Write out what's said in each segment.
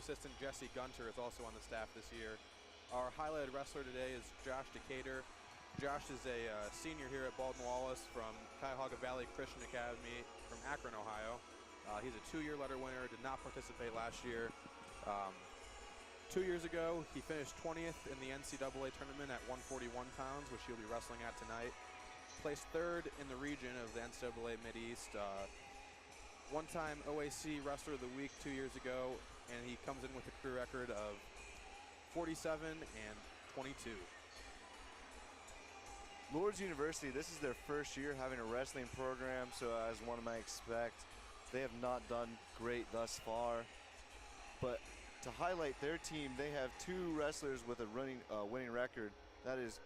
assistant Jesse Gunter is also on the staff this year. Our highlighted wrestler today is Josh Decatur. Josh is a senior here at Baldwin Wallace from Cuyahoga Valley Christian Academy from Akron, Ohio. He's a 2-year letter winner, did not participate last year. 2 years ago, he finished 20th in the NCAA tournament at 141 pounds, which he'll be wrestling at tonight. Placed 3rd in the region of the NCAA Mid-East. One-time OAC Wrestler of the Week 2 years ago, and he comes in with a career record of 47 and 22. Lourdes University, this is their first year having a wrestling program, so as one might expect, they have not done great thus far. But to highlight their team, they have 2 wrestlers with a winning record. That is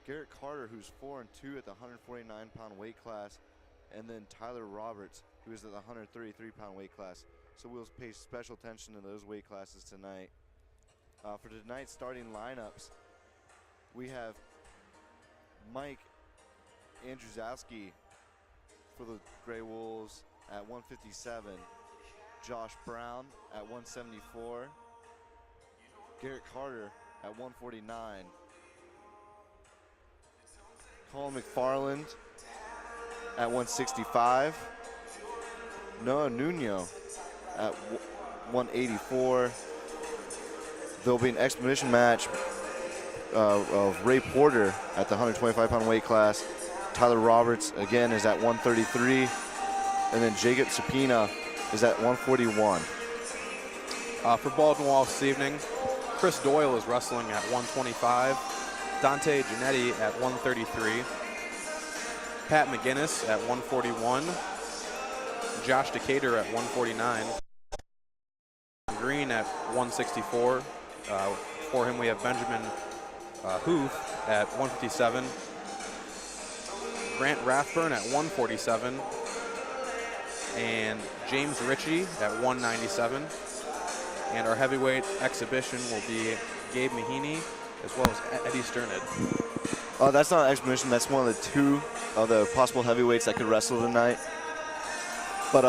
Garrett Carter, who's 4-2 at the 149-pound weight class, and then Tyler Roberts, who is at the 133-pound weight class. So we'll pay special attention to those weight classes tonight. For tonight's starting lineups, we have Mike Andrzejowski for the Grey Wolves at 157. Josh Brown at 174. Garrett Carter at 149. Colin Mcfarland at 165. Noah Nuno at 184. There'll be an expedition match of Ray Porter at the 125-pound weight class. Tyler Roberts, again, is at 133. And then Jacob Supina is at 141. For Baldwin Wallace this evening, Chris Doyle is wrestling at 125. Dante Giannetti at 133. Pat McGinnis at 141. Josh Decatur at 149. Green at 164. For him, we have Benjamin Huth at 157. Grant Rathburn at 147. And James Ritchie at 197. And our heavyweight exhibition will be Gabe Mahaney as well as Eddie Sterned. That's not an exhibition. That's one of the 2 of the possible heavyweights that could wrestle tonight. But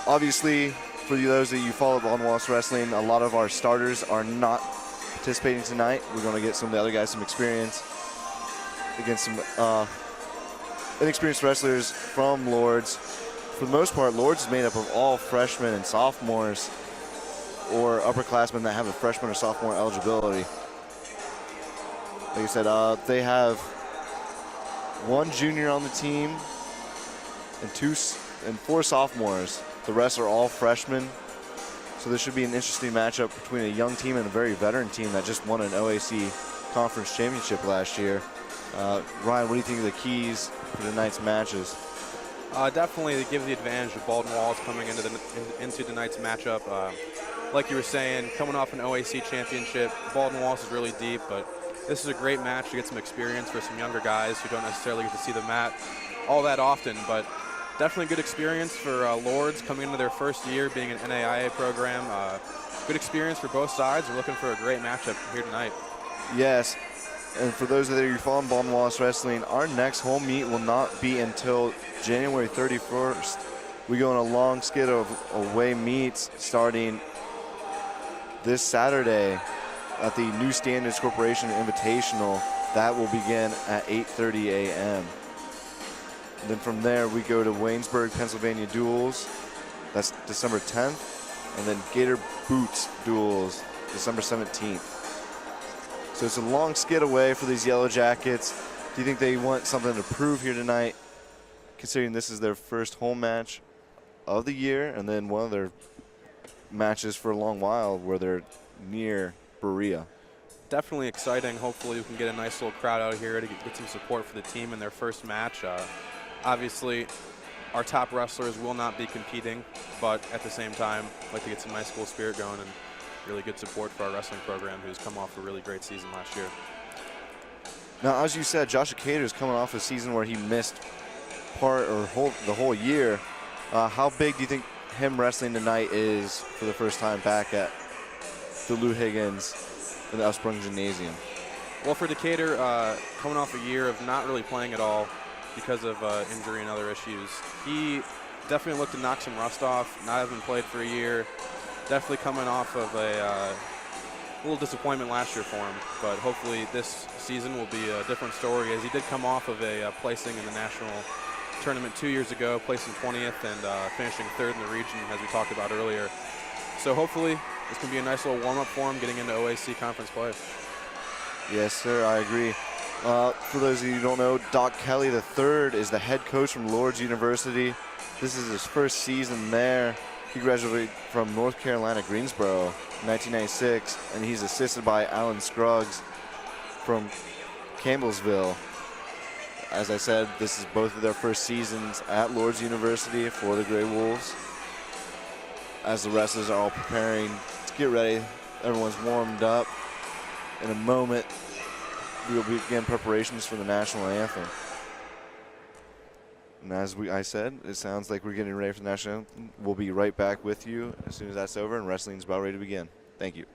obviously, for those of you who follow Baldwin Wallace Wrestling, a lot of our starters are not participating tonight. We're going to get some of the other guys some experience against some inexperienced wrestlers from Lourdes. For the most part, Lourdes is made up of all freshmen and sophomores or upperclassmen that have a freshman or sophomore eligibility. Like I said, they have 1 junior on the team and 4 sophomores. The rest are all freshmen. So this should be an interesting matchup between a young team and a very veteran team that just won an OAC conference championship last year. Ryan, what do you think of the keys for tonight's matches? Definitely they give the advantage of Baldwin Wallace coming into tonight's matchup. Like you were saying, coming off an OAC championship, Baldwin Wallace is really deep, but this is a great match to get some experience for some younger guys who don't necessarily get to see the mat all that often, but definitely good experience for Lourdes coming into their first year being an NAIA program. Good experience for both sides. We're looking for a great matchup here tonight. Yes, and for those of you following Baldwin Wallace Wrestling, our next home meet will not be until January 31st. We go on a long skid of away meets starting this Saturday at the New Standards Corporation Invitational. That will begin at 8:30 a.m. Then from there, we go to Waynesburg, Pennsylvania duels. That's December 10th. And then Gator Boots duels, December 17th. So it's a long skid away for these Yellow Jackets. Do you think they want something to prove here tonight, considering this is their first home match of the year and then one of their matches for a long while where they're near Berea? Definitely exciting. Hopefully we can get a nice little crowd out here to get some support for the team in their first match. Obviously, our top wrestlers will not be competing, but at the same time, I'd like to get some nice school spirit going and really good support for our wrestling program, who's come off a really great season last year. Now, as you said, Josh Decatur is coming off a season where he missed the whole year. How big do you think him wrestling tonight is for the first time back at the Lou Higgins and the Ursprung Gymnasium? Well, for Decatur, coming off a year of not really playing at all because of injury and other issues, he definitely looked to knock some rust off, not having played for a year. definitely coming off of a little disappointment last year for him, but hopefully this season will be a different story, as he did come off of a placing in the national tournament 2 years ago, placing 20th and finishing 3rd in the region, as we talked about earlier. So hopefully this can be a nice little warm-up for him getting into OAC conference play. Yes, sir, I agree. For those of you who don't know, Doc Kelly III is the head coach from Lourdes University. This is his first season there. He graduated from North Carolina, Greensboro in 1996, and he's assisted by Alan Scruggs from Campbellsville. As I said, this is both of their first seasons at Lourdes University for the Grey Wolves. As the wrestlers are all preparing to get ready, everyone's warmed up. In a moment, we will begin preparations for the national anthem. And as I said, it sounds like we're getting ready for the national anthem. We'll be right back with you as soon as that's over and wrestling's about ready to begin. Thank you.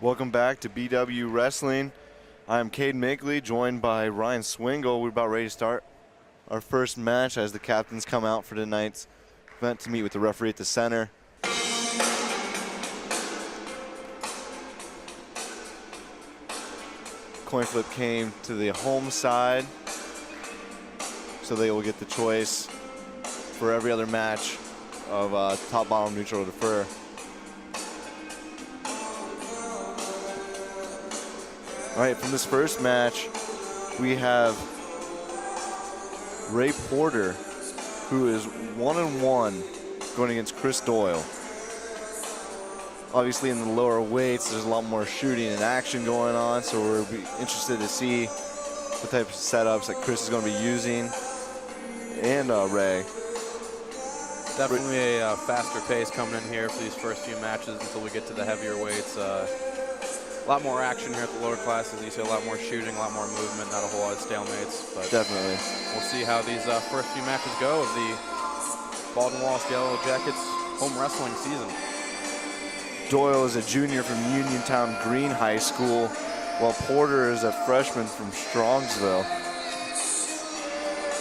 Welcome back to BW Wrestling. I'm Cade Migley, joined by Ryan Swingle. We're about ready to start our first match as the captains come out for tonight's event to meet with the referee at the center. Coin flip came to the home side, so they will get the choice for every other match of top, bottom, neutral, or defer. All right, from this first match, we have Ray Porter, who is 1-1, going against Chris Doyle. Obviously, in the lower weights, there's a lot more shooting and action going on, so we'll be interested to see what type of setups that Chris is going to be using, and Ray. Definitely a faster pace coming in here for these first few matches until we get to the heavier weights. A lot more action here at the lower classes. You see a lot more shooting, a lot more movement, not a whole lot of stalemates. But definitely. We'll see how these first few matches go of the Baldwin Wallace Yellow Jackets home wrestling season. Doyle is a junior from Uniontown Green High School, while Porter is a freshman from Strongsville.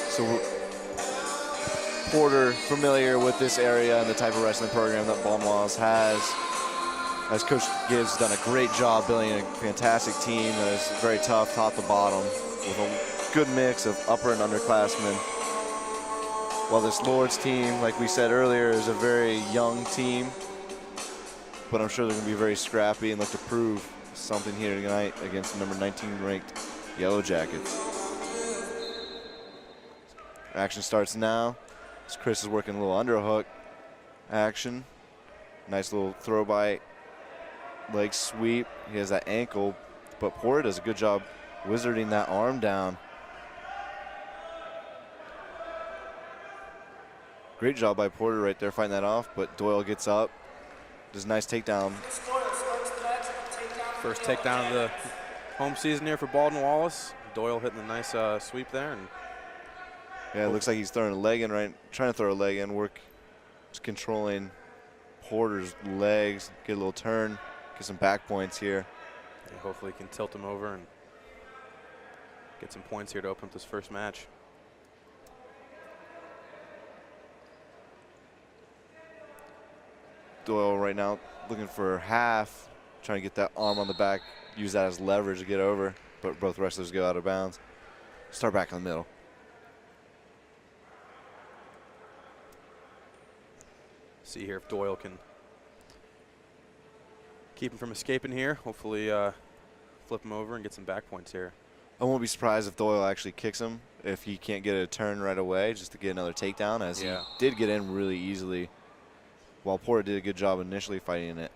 So Porter familiar with this area and the type of wrestling program that Baldwin Wallace has. As Coach Gibbs done a great job building a fantastic team that is very tough top to bottom with a good mix of upper and underclassmen. While this Lourdes team, like we said earlier, is a very young team, but I'm sure they're going to be very scrappy and look to prove something here tonight against number 19 ranked Yellow Jackets. Action starts now as Chris is working a little underhook action. Nice little throw by leg sweep. He has that ankle, but Porter does a good job wizarding that arm down. Great job by Porter right there fighting that off, but Doyle gets up. Does a nice takedown. First takedown of the home season here for Baldwin Wallace. Doyle hitting a nice sweep there. And yeah, it looks like he's throwing a leg in trying to throw a leg in, just controlling Porter's legs, get a little turn, get some back points here. Yeah, hopefully he can tilt him over and get some points here to open up this first match. Doyle right now looking for half, trying to get that arm on the back, use that as leverage to get over, but both wrestlers go out of bounds. Start back in the middle. See here if Doyle can keep him from escaping here. Hopefully flip him over and get some back points here. I won't be surprised if Doyle actually kicks him if he can't get a turn right away just to get another takedown, as he did get in really easily, while Porter did a good job initially fighting it.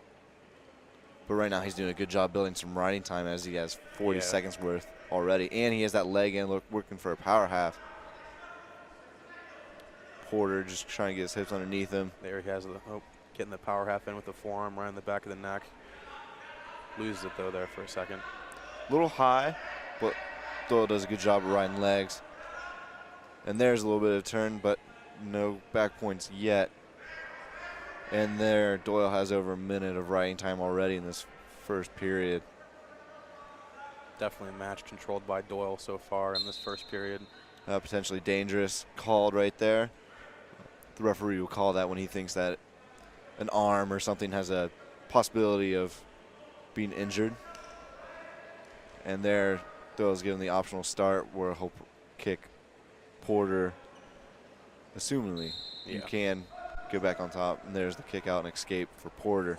But right now he's doing a good job building some riding time as he has 40 seconds worth already. And he has that leg in, working for a power half. Porter just trying to get his hips underneath him. There he has getting the power half in with the forearm right in the back of the neck. Loses it though there for a second. A little high, but Doyle does a good job of riding legs. And there's a little bit of turn, but no back points yet. And there, Doyle has over a minute of riding time already in this first period. Definitely a match controlled by Doyle so far in this first period. Potentially dangerous called right there. The referee will call that when he thinks that an arm or something has a possibility of being injured. And there, Doyle's given the optional start where he'll kick Porter, assumingly. You can get back on top, and there's the kick out and escape for Porter.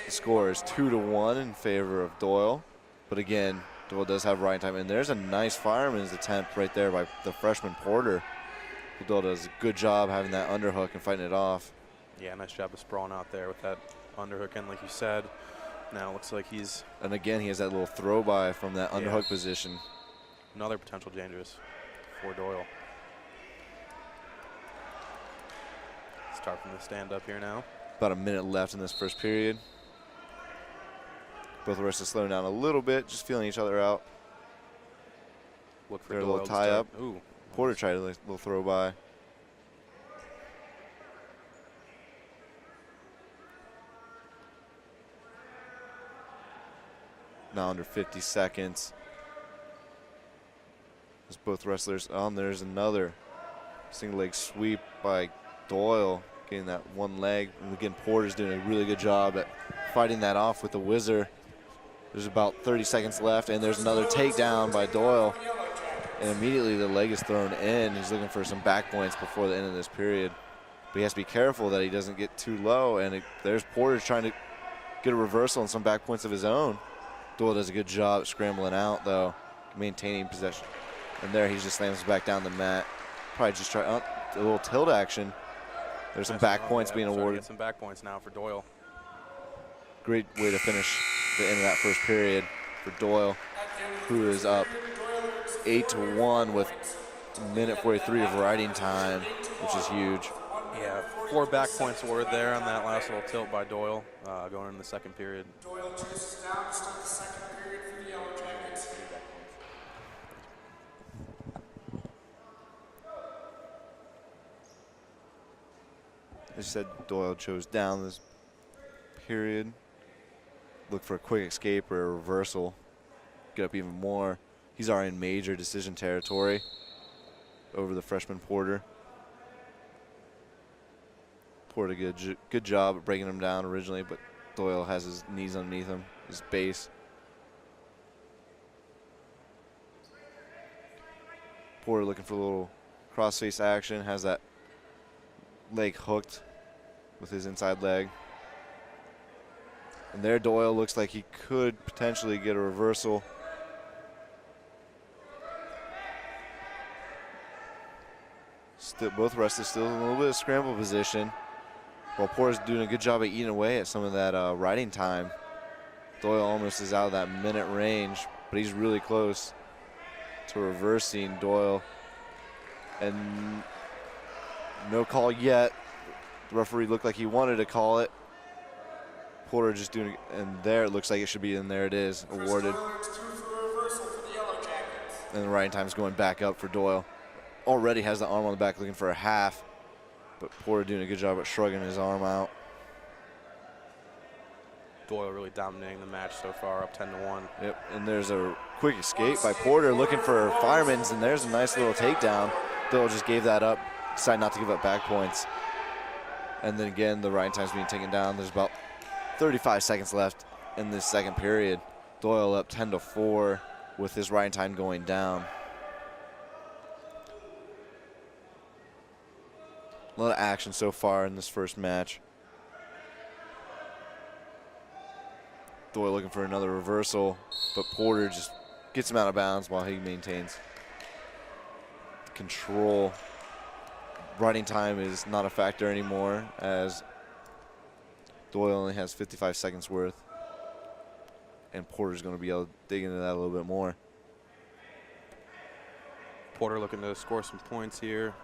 The score is 2-1 in favor of Doyle, but again, Doyle does have riding time, and there's a nice fireman's attempt right there by the freshman Porter. Doyle does a good job having that underhook and fighting it off. Yeah, nice job of sprawling out there with that underhook in, like you said. Now it looks like he's... And again, he has that little throw by from that underhook position. Another potential dangerous for Doyle. Start from the stand-up here now. About a minute left in this first period. Both wrestlers slowing down a little bit, just feeling each other out. Look for Doyle, a Doyle little tie-up. Ooh. Porter tried a little throw by. now under 50 seconds. As both wrestlers on, there's another single leg sweep by Doyle, getting that one leg. And again, Porter's doing a really good job at fighting that off with the whizzer. There's about 30 seconds left, and there's another takedown by Doyle. And immediately the leg is thrown in. He's looking for some back points before the end of this period. But he has to be careful that he doesn't get too low. And there's Porter trying to get a reversal and some back points of his own. Doyle does a good job at scrambling out, though, maintaining possession. And there he just slams back down the mat. Probably just try a little tilt action. There's some back points being awarded. Get some back points now for Doyle. Great way to finish the end of that first period for Doyle, who is up 8-1 with a minute 43 of riding time, which is huge. Yeah, 4 back points awarded there on that last little tilt by Doyle going into the second period. Doyle chases down to start the second period for the Yellow Jackets. As you said, Doyle chose down this period. Look for a quick escape or a reversal. Get up even more. He's already in major decision territory over the freshman Porter. Porter did a good job at breaking him down originally, but Doyle has his knees underneath him, his base. Porter looking for a little cross-face action, has that leg hooked with his inside leg. And there Doyle looks like he could potentially get a reversal. Still, both wrestlers still in a little bit of scramble position, while Porter's doing a good job of eating away at some of that riding time. Doyle almost is out of that minute range, but he's really close to reversing Doyle. And no call yet. The referee looked like he wanted to call it. Porter just doing it, and there it looks like it should be, and there it is, awarded. And the riding time's going back up for Doyle. Already has the arm on the back looking for a half, but Porter doing a good job at shrugging his arm out. Doyle really dominating the match so far, up 10-1. Yep, and there's a quick escape by Porter looking for firemen's, and there's a nice little takedown. Doyle just gave that up, decided not to give up back points. And then again, the riding time's being taken down. There's about 35 seconds left in this second period. Doyle up 10-4 with his riding time going down. A lot of action so far in this first match. Doyle looking for another reversal, but Porter just gets him out of bounds while he maintains control. Riding time is not a factor anymore, as Doyle only has 55 seconds worth, and Porter's going to be able to dig into that a little bit more. Porter looking to score some points here.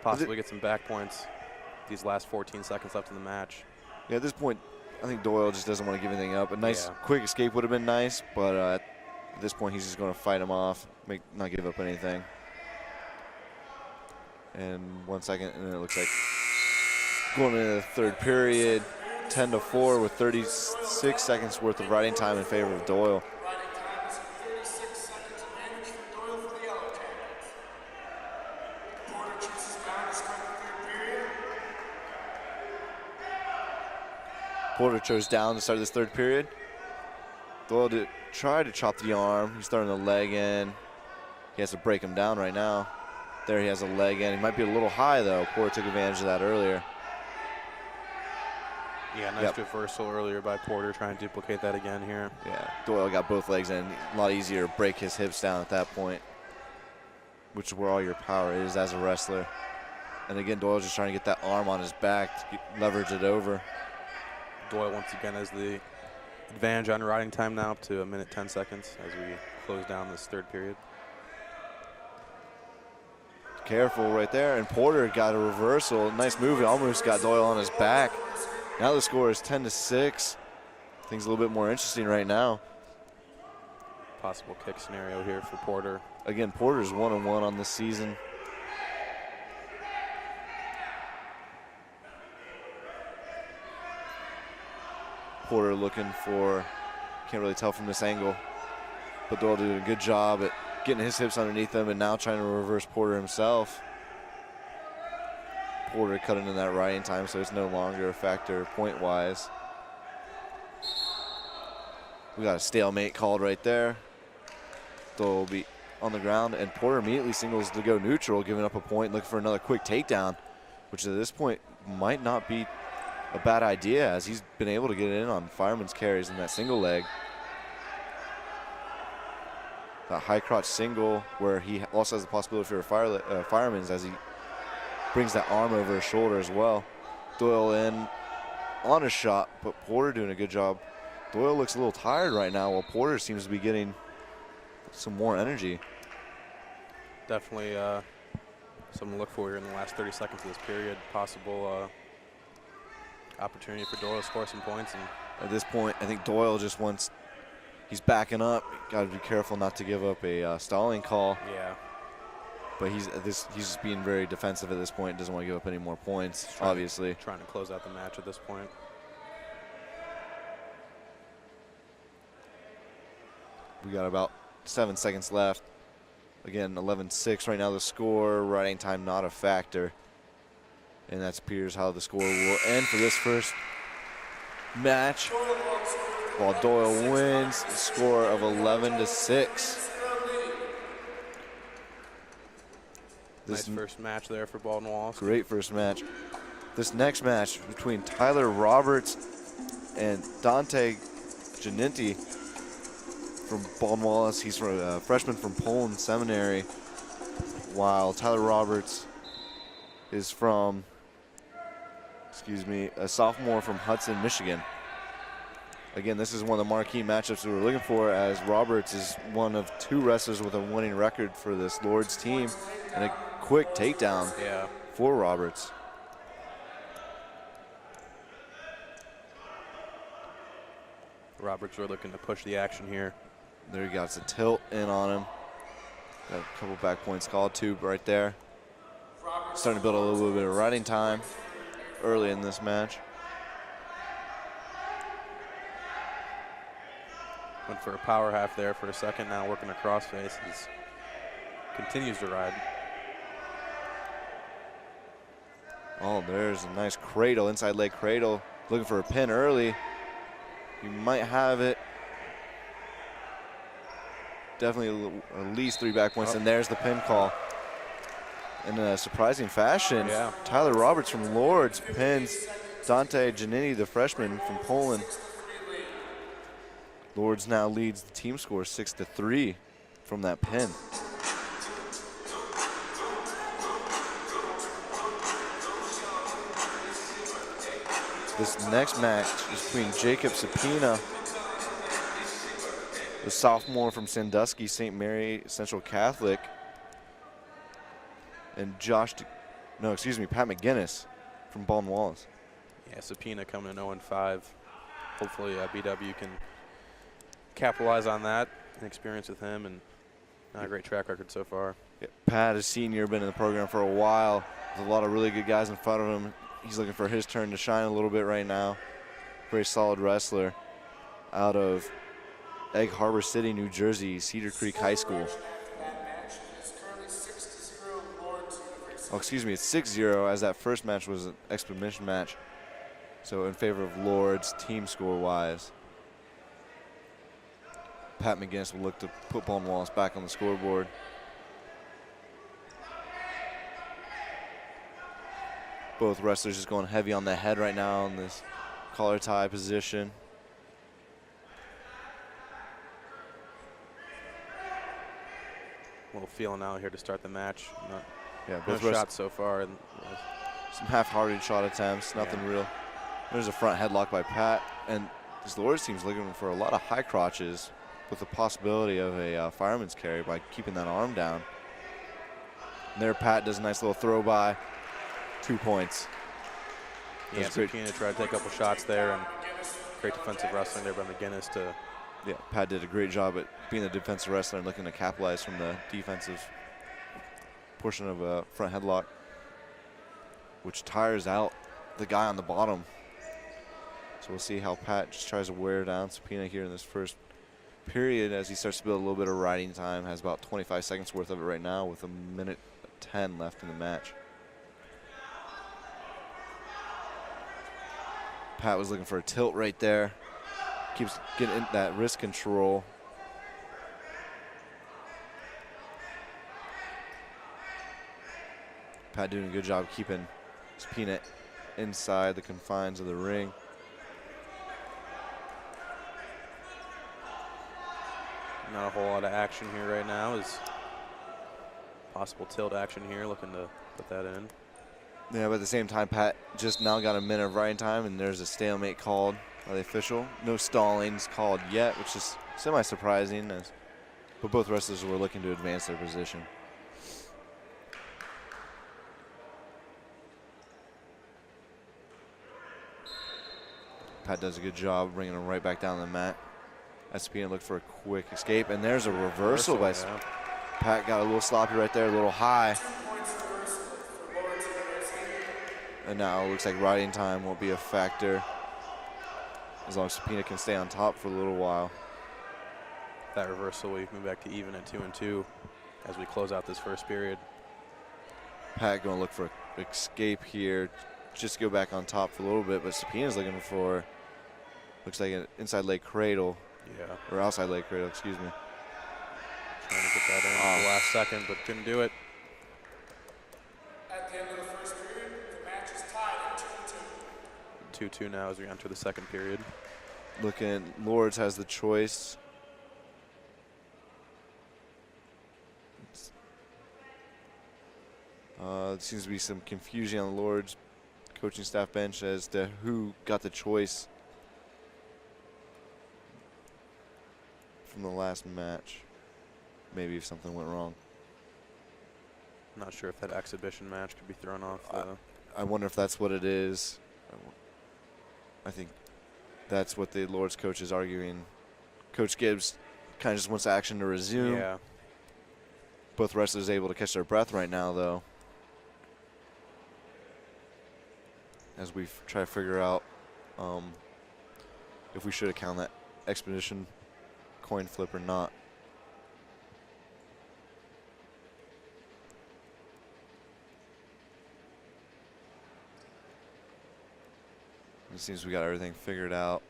Possibly get some back points these last 14 seconds left in the match. Yeah, at this point, I think Doyle just doesn't want to give anything up. A nice quick escape would have been nice, but at this point, he's just going to fight him off, not give up anything. And 1 second, and then it looks like going into the third period, 10-4 with 36 seconds worth of riding time in favor of Doyle. Porter chose down to start this third period. Doyle did try to chop the arm. He's throwing the leg in. He has to break him down right now. There he has a leg in. He might be a little high, though. Porter took advantage of that earlier. Yeah, nice reversal earlier by Porter, trying to duplicate that again here. Yeah, Doyle got both legs in. A lot easier to break his hips down at that point, which is where all your power is as a wrestler. And again, Doyle's just trying to get that arm on his back to leverage it over. Doyle once again has the advantage on riding time now up to 1 minute 10 seconds as we close down this third period. Careful right there, and Porter got a reversal. Nice move. It almost got Doyle on his back. Now the score is 10-6. Things a little bit more interesting right now. Possible kick scenario here for Porter. Again, Porter's 1-1 on this season. Porter looking for, can't really tell from this angle, but Doyle doing a good job at getting his hips underneath him and now trying to reverse Porter himself. Porter cutting in that right in time, so it's no longer a factor point-wise. We got a stalemate called right there. Doyle will be on the ground, and Porter immediately singles to go neutral, giving up a point, looking for another quick takedown, which at this point might not be a bad idea, as he's been able to get in on fireman's carries in that single leg. That high crotch single, where he also has the possibility for a fireman's, as he brings that arm over his shoulder as well. Doyle in on a shot, but Porter doing a good job. Doyle looks a little tired right now, while Porter seems to be getting some more energy. Definitely something to look for here in the last 30 seconds of this period. Possible opportunity for Doyle to score some points. And at this point, I think Doyle just wants, he's backing up. Got to be careful not to give up a stalling call. Yeah. But he's just being very defensive at this point. Doesn't want to give up any more points, obviously. Trying to close out the match at this point. We got about 7 seconds left. Again, 11-6 right now the score. Riding time not a factor. And that appears how the score will end for this first match. While Doyle wins, a score of 11-6. Nice first match there for Baldwin Wallace. Great first match. This next match between Tyler Roberts and Dante Giannini from Baldwin Wallace. He's a freshman from Poland Seminary, while Tyler Roberts is from, a sophomore from Hudson, Michigan. Again, this is one of the marquee matchups we were looking for, as Roberts is one of 2 wrestlers with a winning record for this Lourdes team, and a quick takedown for Roberts. Roberts are looking to push the action here. There he got a tilt in on him. Got a couple back points called too right there. Starting to build a little bit of riding time early in this match. Went for a power half there for a second, now working a crossface. He continues to ride. Oh, there's a nice cradle, inside leg cradle. Looking for a pin early. You might have it. Definitely at least 3 back points, and there's the pin call. In a surprising fashion, Tyler Roberts from Lourdes pins Dante Giannini, the freshman from Poland. Lourdes now leads the team score 6-3 from that pin. This next match is between Jacob Sapina, the sophomore from Sandusky St. Mary Central Catholic, and Pat McGinnis from Baldwin Wallace. Yeah, Sapina coming in 0-5. Hopefully BW can capitalize on that and experience with him, and not a great track record so far. Yeah, Pat, a senior, been in the program for a while. There's a lot of really good guys in front of him. He's looking for his turn to shine a little bit right now. Very solid wrestler out of Egg Harbor City, New Jersey, Cedar Creek High School. Oh, excuse me, it's 6-0, as that first match was an expedition match. So in favor of Lourdes, team score-wise. Pat McGinnis will look to put Baldwin Wallace back on the scoreboard. Both wrestlers just going heavy on the head right now in this collar tie position. A little feeling out here to start the match. Both no shots so far. And some half-hearted shot attempts, nothing real. There's a front headlock by Pat, and this Lourdes team's looking for a lot of high crotches with the possibility of a fireman's carry by keeping that arm down. And there Pat does a nice little throw by. 2 points. Yeah, Sapina tried to take a couple shots there, and great defensive wrestling there by McGinnis to. Yeah, Pat did a great job at being a defensive wrestler and looking to capitalize from the defensive portion of a front headlock, which tires out the guy on the bottom. So we'll see how Pat just tries to wear down Subpoena here in this first period as he starts to build a little bit of riding time. Has about 25 seconds worth of it right now with 1:10 left in the match. Pat was looking for a tilt right there. Keeps getting in that wrist control. Pat doing a good job keeping Subpoena inside the confines of the ring. Not a whole lot of action here right now. Is possible tilt action here, looking to put that in. Yeah, but at the same time, Pat just now got a minute of riding time, and there's a stalemate called by the official. No stallings called yet, which is semi-surprising, but both wrestlers were looking to advance their position. Pat does a good job bringing him right back down the mat. Subpoena looked for a quick escape, and there's a reversal by Pat. Got a little sloppy right there, a little high. And now it looks like riding time won't be a factor as long as Subpoena can stay on top for a little while. That reversal, we move back to even at 2-2 as we close out this first period. Pat going to look for an escape here, just go back on top for a little bit, but Subpoena's looking for, looks like an inside leg cradle. Yeah. Or outside leg cradle, excuse me. Trying to get that in at the last second, but couldn't do it. At the end of the first period, the match is tied at 2-2. 2-2 now as we enter the second period. Looking, Lourdes has the choice. There seems to be some confusion on the Lourdes coaching staff bench as to who got the choice from the last match. Maybe if something went wrong. Not sure if that exhibition match could be thrown off. I wonder if that's what it is. I think that's what the Lourdes coach is arguing. Coach Gibbs kind of just wants action to resume. Yeah. Both wrestlers able to catch their breath right now, though, as we try to figure out if we should account that expedition coin flip or not. It seems we got everything figured out.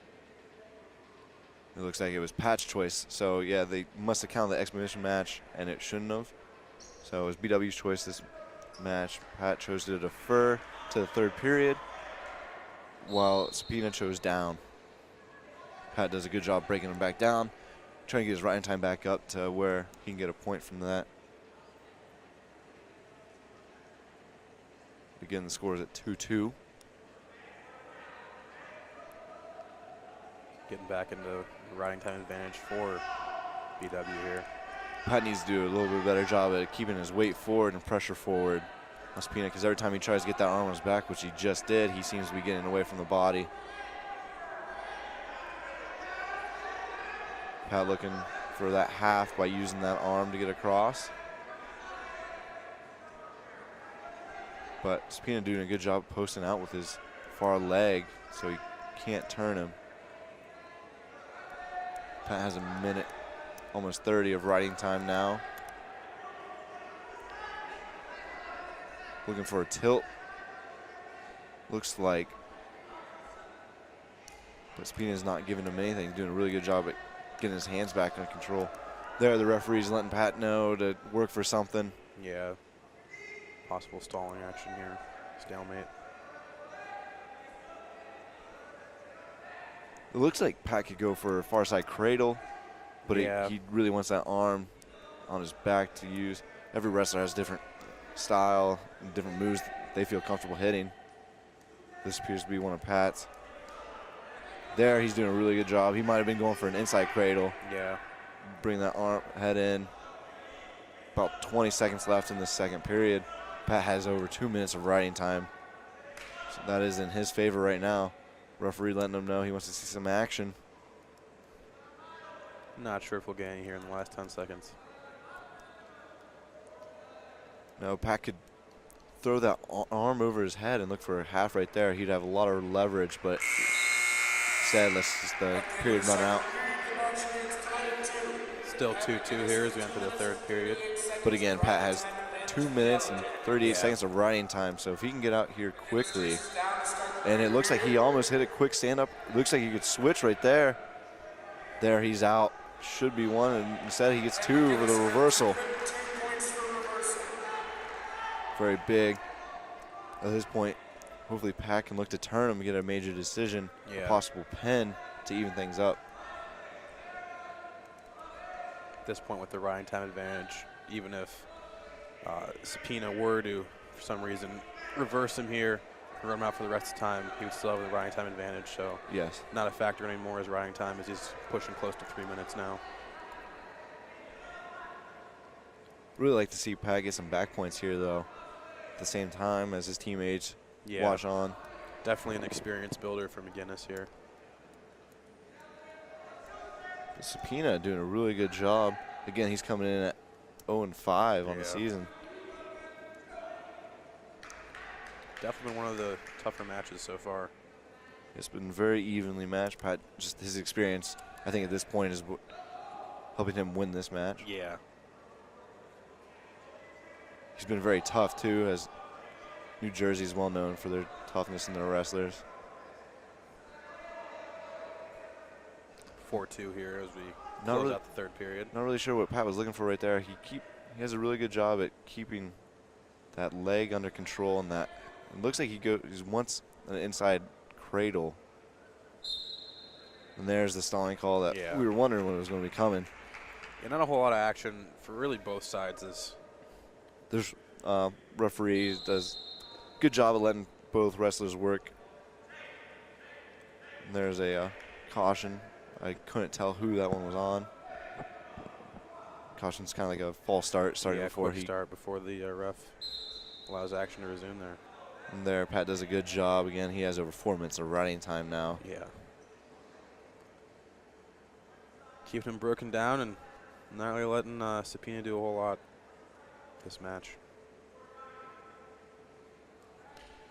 It looks like it was Pat's choice. So, yeah, they must have counted the expedition match, and it shouldn't have. So it was BW's choice this match. Pat chose to defer to the third period, while Subpoena chose down. Pat does a good job breaking him back down, trying to get his riding time back up to where he can get a point from that. Again, the score is at 2-2. Getting back into the riding time advantage for BW here. Pat needs to do a little bit better job at keeping his weight forward and pressure forward on Subpoena, because every time he tries to get that arm on his back, which he just did, he seems to be getting away from the body. Pat looking for that half by using that arm to get across. But Subpoena doing a good job posting out with his far leg, so he can't turn him. Pat has a minute, almost 30 of riding time now. Looking for a tilt. Looks like. But Subpoena's not giving him anything. He's doing a really good job at getting his hands back under control. There, the referee's letting Pat know to work for something. Yeah. Possible stalling action here. Stalemate. It looks like Pat could go for a far side cradle, but yeah, he really wants that arm on his back to use. Every wrestler has different style and different moves they feel comfortable hitting. This appears to be one of Pat's. There, he's doing a really good job. He might have been going for an inside cradle. Yeah. Bring that arm head in. About 20 seconds left in the second period. Pat has over 2 minutes of riding time. So that is in his favor right now. Referee letting him know he wants to see some action. Not sure if we'll get any here in the last 10 seconds. No, Pat could throw that arm over his head and look for a half right there. He'd have a lot of leverage, but said, let's just the period run out. Still 2-2 here as we enter the third period. But again, Pat has 2 minutes and 38 seconds of riding time, so if he can get out here quickly, and it looks like he almost hit a quick stand-up. It looks like he could switch right there. There, he's out. Should be one, and instead he gets 2 with a reversal. Very big. At this point, hopefully Pat can look to turn him and get a major decision, a possible pen to even things up. At this point with the riding time advantage, even if Subpoena were to, for some reason, reverse him here and run him out for the rest of the time, he would still have the riding time advantage. So yes, not a factor anymore as riding time as he's pushing close to 3 minutes now. Really like to see Pat get some back points here, though, at the same time as his teammates watch on. Definitely an experience builder for McGinnis here. Subpoena doing a really good job. Again, he's coming in at 0-5 on the season. Definitely one of the tougher matches so far. It's been very evenly matched. Pat, just his experience, I think at this point is helping him win this match. Yeah. He's been very tough too, as New Jersey is well known for their toughness in their wrestlers. 4-2 here as we close out the third period. Not really sure what Pat was looking for right there. He has a really good job at keeping that leg under control, and that it looks like he wants an inside cradle. And there's the stalling call that we were wondering when it was going to be coming. Yeah, not a whole lot of action for really both sides. There's referee does a good job of letting both wrestlers work. And there's a caution. I couldn't tell who that one was on. Caution's kind of like a false start, starting before before the ref allows action to resume there. And there, Pat does a good job. Again, he has over 4 minutes of riding time now. Yeah. Keeping him broken down and not really letting Subpoena do a whole lot this match.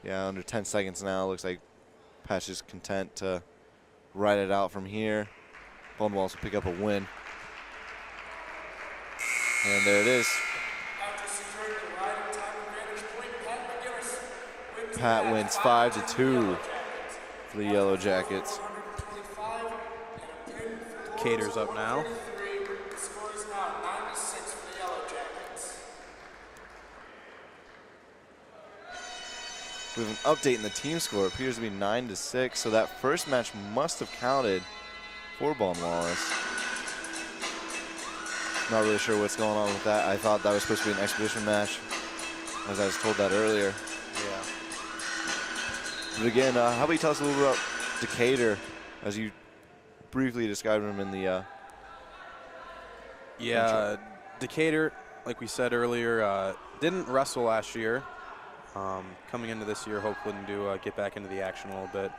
Yeah, under 10 seconds now. Looks like Pat's just content to ride it out from here. Baldwin Wallace will pick up a win. And there it is. Pat wins 5-2 for the Yellow Jackets. Decatur's up now. We have an update in the team score. It appears to be 9-6, so that first match must have counted for Baldwin Wallace. Not really sure what's going on with that. I thought that was supposed to be an exhibition match, as I was told that earlier. Yeah. But again, how about you tell us a little bit about Decatur, as you briefly described him in the intro. Decatur, like we said earlier, didn't wrestle last year. Coming into this year, hoping to get back into the action a little bit.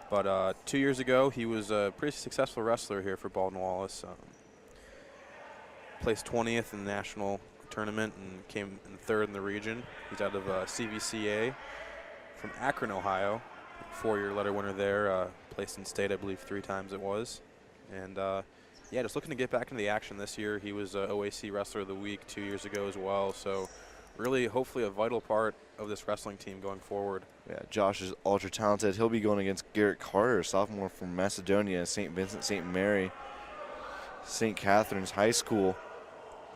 But 2 years ago, he was a pretty successful wrestler here for Baldwin Wallace. Placed 20th in the national tournament and came in third in the region. He's out of CVCA from Akron, Ohio. 4-year letter winner there. Placed in state, I believe, 3 times it was. And just looking to get back into the action this year. He was OAC Wrestler of the Week 2 years ago as well. So really, hopefully, a vital part of this wrestling team going forward. Yeah, Josh is ultra talented. He'll be going against Garrett Carter, sophomore from Macedonia, St. Vincent, St. Mary, St. Catherine's High School,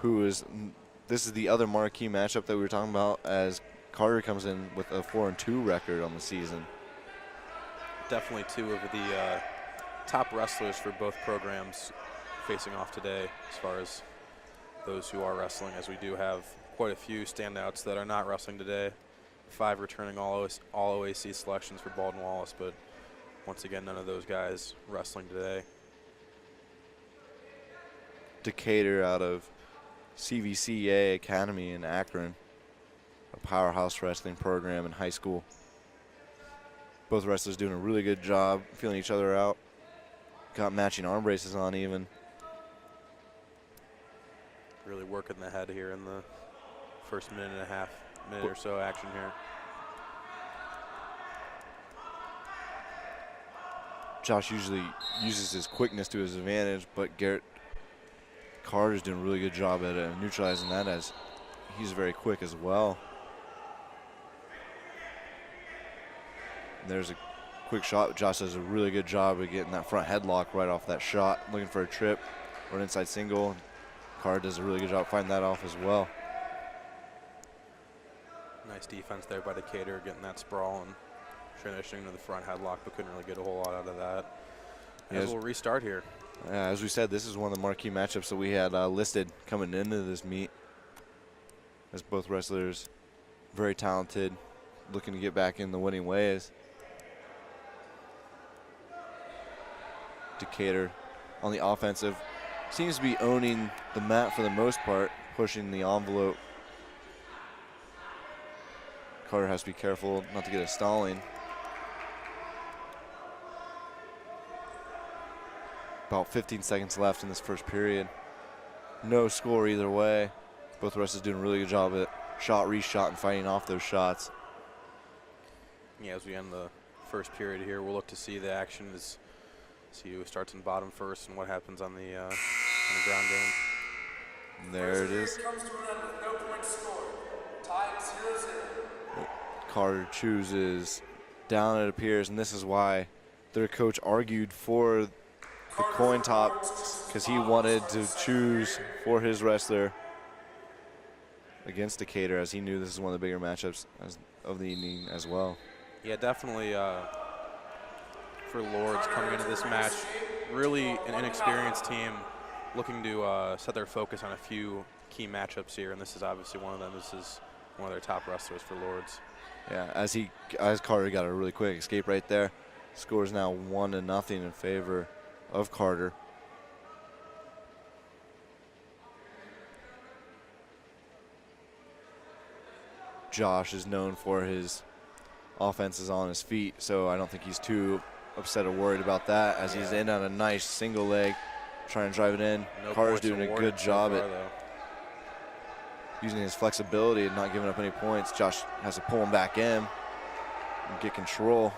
this is the other marquee matchup that we were talking about, as Carter comes in with a 4-2 record on the season. Definitely 2 of the top wrestlers for both programs facing off today, as far as those who are wrestling, as we do have quite a few standouts that are not wrestling today. 5 returning all OAC selections for Baldwin Wallace, but once again, none of those guys wrestling today. Decatur out of CVCA Academy in Akron, a powerhouse wrestling program in high school. Both wrestlers doing a really good job feeling each other out. Got matching arm braces on even. Really working the head here in the first minute or so action here. Josh usually uses his quickness to his advantage, but Garrett Carter's doing a really good job at neutralizing that, as he's very quick as well. And there's a quick shot. Josh does a really good job of getting that front headlock right off that shot, looking for a trip or an inside single. Carter does a really good job finding that off as well. Nice defense there by Decatur, getting that sprawl and transitioning to the front headlock, but couldn't really get a whole lot out of that. As we'll restart here. As we said, this is one of the marquee matchups that we had listed coming into this meet, as both wrestlers very talented, looking to get back in the winning ways. Decatur on the offensive seems to be owning the mat for the most part, pushing the envelope. Carter has to be careful not to get a stalling. About 15 seconds left in this first period. No score either way. Both wrestlers doing a really good job at shot, reshot, and fighting off those shots. Yeah, as we end the first period here, we'll look to see the action, as see who starts in bottom first and what happens on the ground game. And there it is. Comes to an end with no points scored. Tied 0-0. Carter chooses down, it appears, and this is why their coach argued for the coin top, because he wanted to choose for his wrestler against Decatur, as he knew this is one of the bigger matchups of the evening as well. Yeah, definitely for Lourdes coming into this match, really an inexperienced team looking to set their focus on a few key matchups here, and this is obviously one of them. This is one of their top wrestlers for Lourdes. Yeah, as Carter got a really quick escape right there. Score is now 1-0 in favor of Carter. Josh is known for his offenses on his feet, so I don't think he's too upset or worried about that, as he's in on a nice single leg, trying to drive it in. No Carter's doing a good job so far, at though, using his flexibility and not giving up any points. Josh has to pull him back in and get control.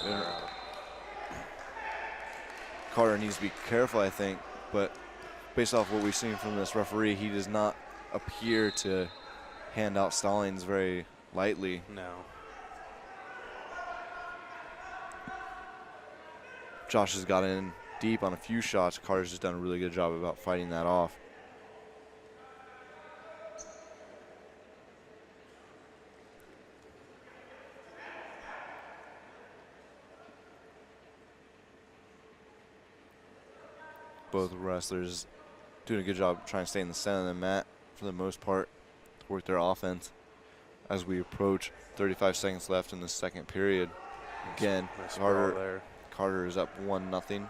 and Carter needs to be careful, I think, but based off what we've seen from this referee, he does not appear to hand out stallings very lightly. no. Josh has got in deep on a few shots. Carter's just done a really good job about fighting that off. Both wrestlers doing a good job trying to stay in the center of the mat for the most part to work their offense as we approach 35 seconds left in the second period. Again, Nice ball there. Carter is up 1-0.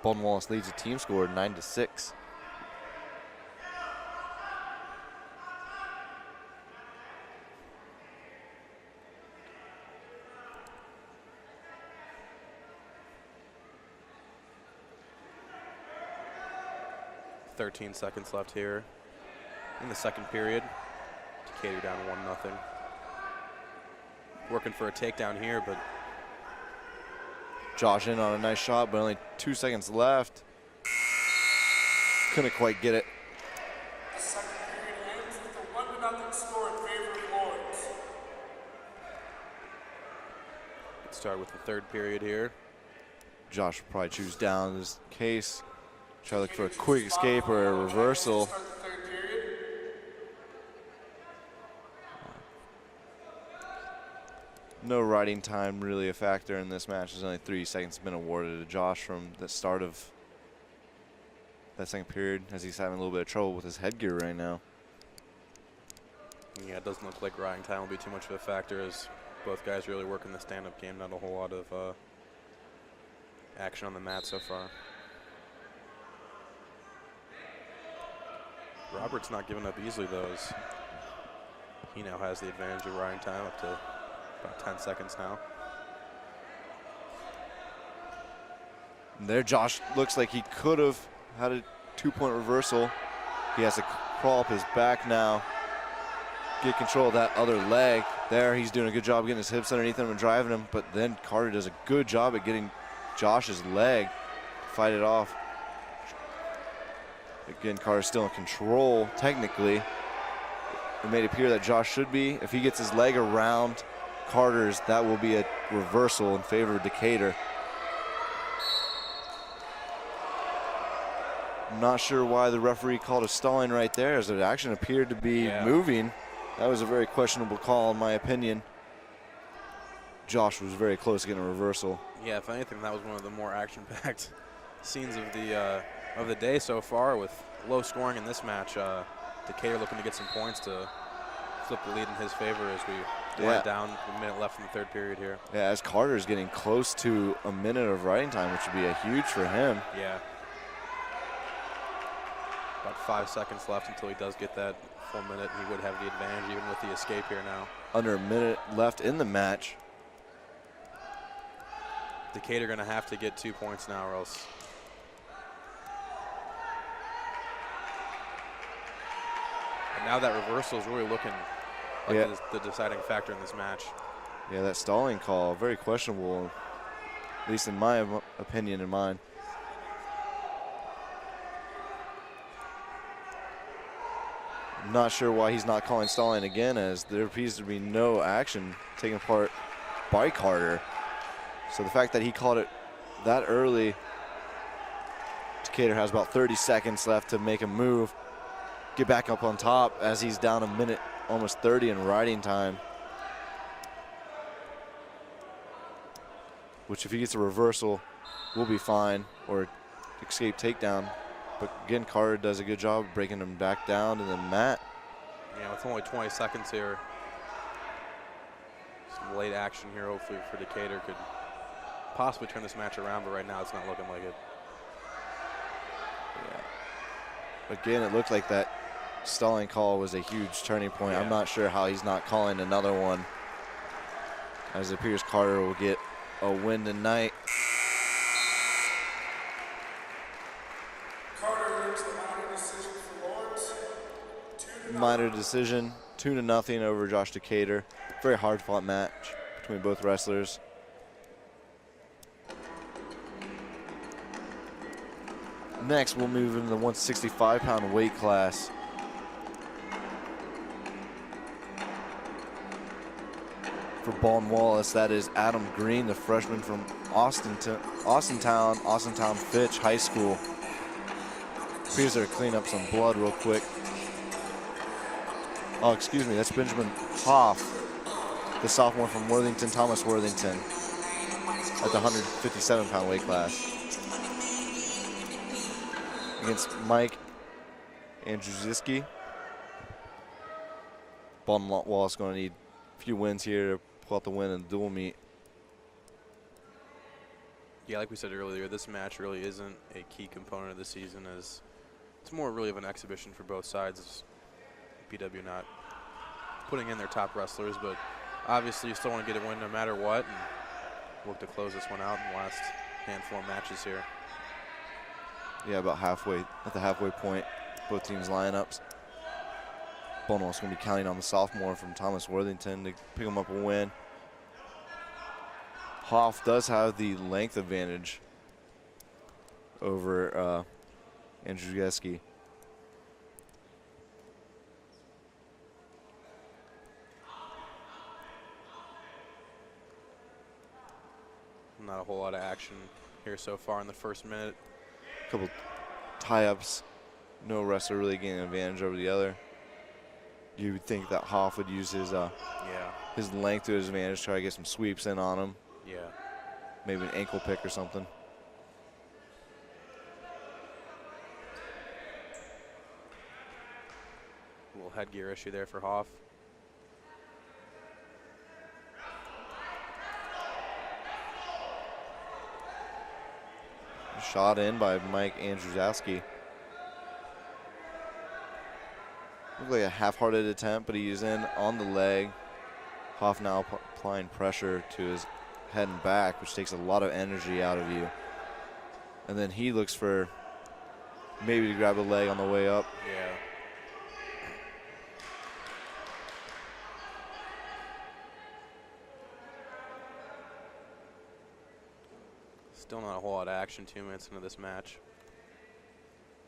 Baldwin Wallace leads the team score 9-6. .13 seconds left here in the second period. Decatur down 1-0. Working for a takedown here, but Josh in on a nice shot, but only 2 seconds left. Couldn't quite get it. The second period ends with a 1-0 score in favor of Lourdes. let's start with the third period here. Josh will probably choose down in this case. Try to look for a quick escape or a reversal. Start the third period. No riding time really a factor in this match. There's only 3 seconds been awarded to Josh from the start of that second period, as he's having a little bit of trouble with his headgear right now. Yeah, it doesn't look like riding time will be too much of a factor, as both guys really working the stand-up game. Not a whole lot of action on the mat so far. Robert's not giving up easily, though, as he now has the advantage of riding time up to about 10 seconds now. And there Josh looks like he could have had a 2-point reversal. He has to crawl up his back now, get control of that other leg. There, he's doing a good job getting his hips underneath him and driving him, but then Carter does a good job at getting Josh's leg to fight it off. Again, Carter's still in control, technically. It made it appear that Josh should be. If he gets his leg around Carter's, that will be a reversal in favor of Decatur. I'm not sure why the referee called a stalling right there, as the action appeared to be moving. That was a very questionable call, in my opinion. Josh was very close to getting a reversal. Yeah, if anything, that was one of the more action-packed scenes of the day so far, with low scoring in this match. Decatur looking to get some points to flip the lead in his favor as we wind down a minute left in the third period here. Yeah, as Carter's getting close to a minute of riding time, which would be a huge for him. Yeah. About 5 seconds left until he does get that full minute. He would have the advantage even with the escape here now. Under a minute left in the match. Decatur going to have to get 2 points now or else. And now that reversal is really looking like the deciding factor in this match. Yeah, that stalling call, very questionable, at least in my opinion and mine. I'm not sure why he's not calling stalling again, as there appears to be no action taken part by Carter. So the fact that he called it that early, Decatur has about 30 seconds left to make a move, get back up on top, as he's down a minute, almost 30 in riding time. Which if he gets a reversal, will be fine, or escape takedown. But again, Carter does a good job of breaking him back down to the mat. Yeah, with only 20 seconds here, some late action here hopefully for Decatur could possibly turn this match around, but right now it's not looking like it. Yeah. Again, it looked like that stalling call was a huge turning point. I'm not sure how he's not calling another one, as it appears Carter will get a win tonight. Minor decision, 2-0 over Josh Decatur. Very hard fought match between both wrestlers. Next, we'll move into the 165-pound weight class. For Baldwin Wallace, that is Adam Green, the freshman from Austintown Fitch High School. Appears to clean up some blood real quick. Oh, excuse me, that's Benjamin Hoff, the sophomore from Worthington, Thomas Worthington, at the 157-pound weight class. Against Mike Andrzejewski. Baldwin Wallace going to need a few wins here to pull out the win in the dual meet. Yeah, like we said earlier, this match really isn't a key component of the season, as it's more really of an exhibition for both sides. PW not putting in their top wrestlers, but obviously you still want to get a win no matter what, and look to close this one out in the last handful of matches here. Yeah, about halfway, at the halfway point, both teams' lineups. Baldwin Wallace going to be counting on the sophomore from Thomas Worthington to pick him up a win. Hoff does have the length advantage over Andrzejewski. Not a whole lot of action here so far in the first minute. A couple tie-ups. No wrestler really getting an advantage over the other. You would think that Hoff would use his length to his advantage, try to get some sweeps in on him. Yeah. Maybe an ankle pick or something. A little headgear issue there for Hoff. Shot in by Mike Andrzejewski. Looked like a half-hearted attempt, but he's in on the leg. Hoff now applying pressure to his head and back, which takes a lot of energy out of you. And then he looks for maybe to grab a leg on the way up. Yeah. Still not a whole lot of action 2 minutes into this match.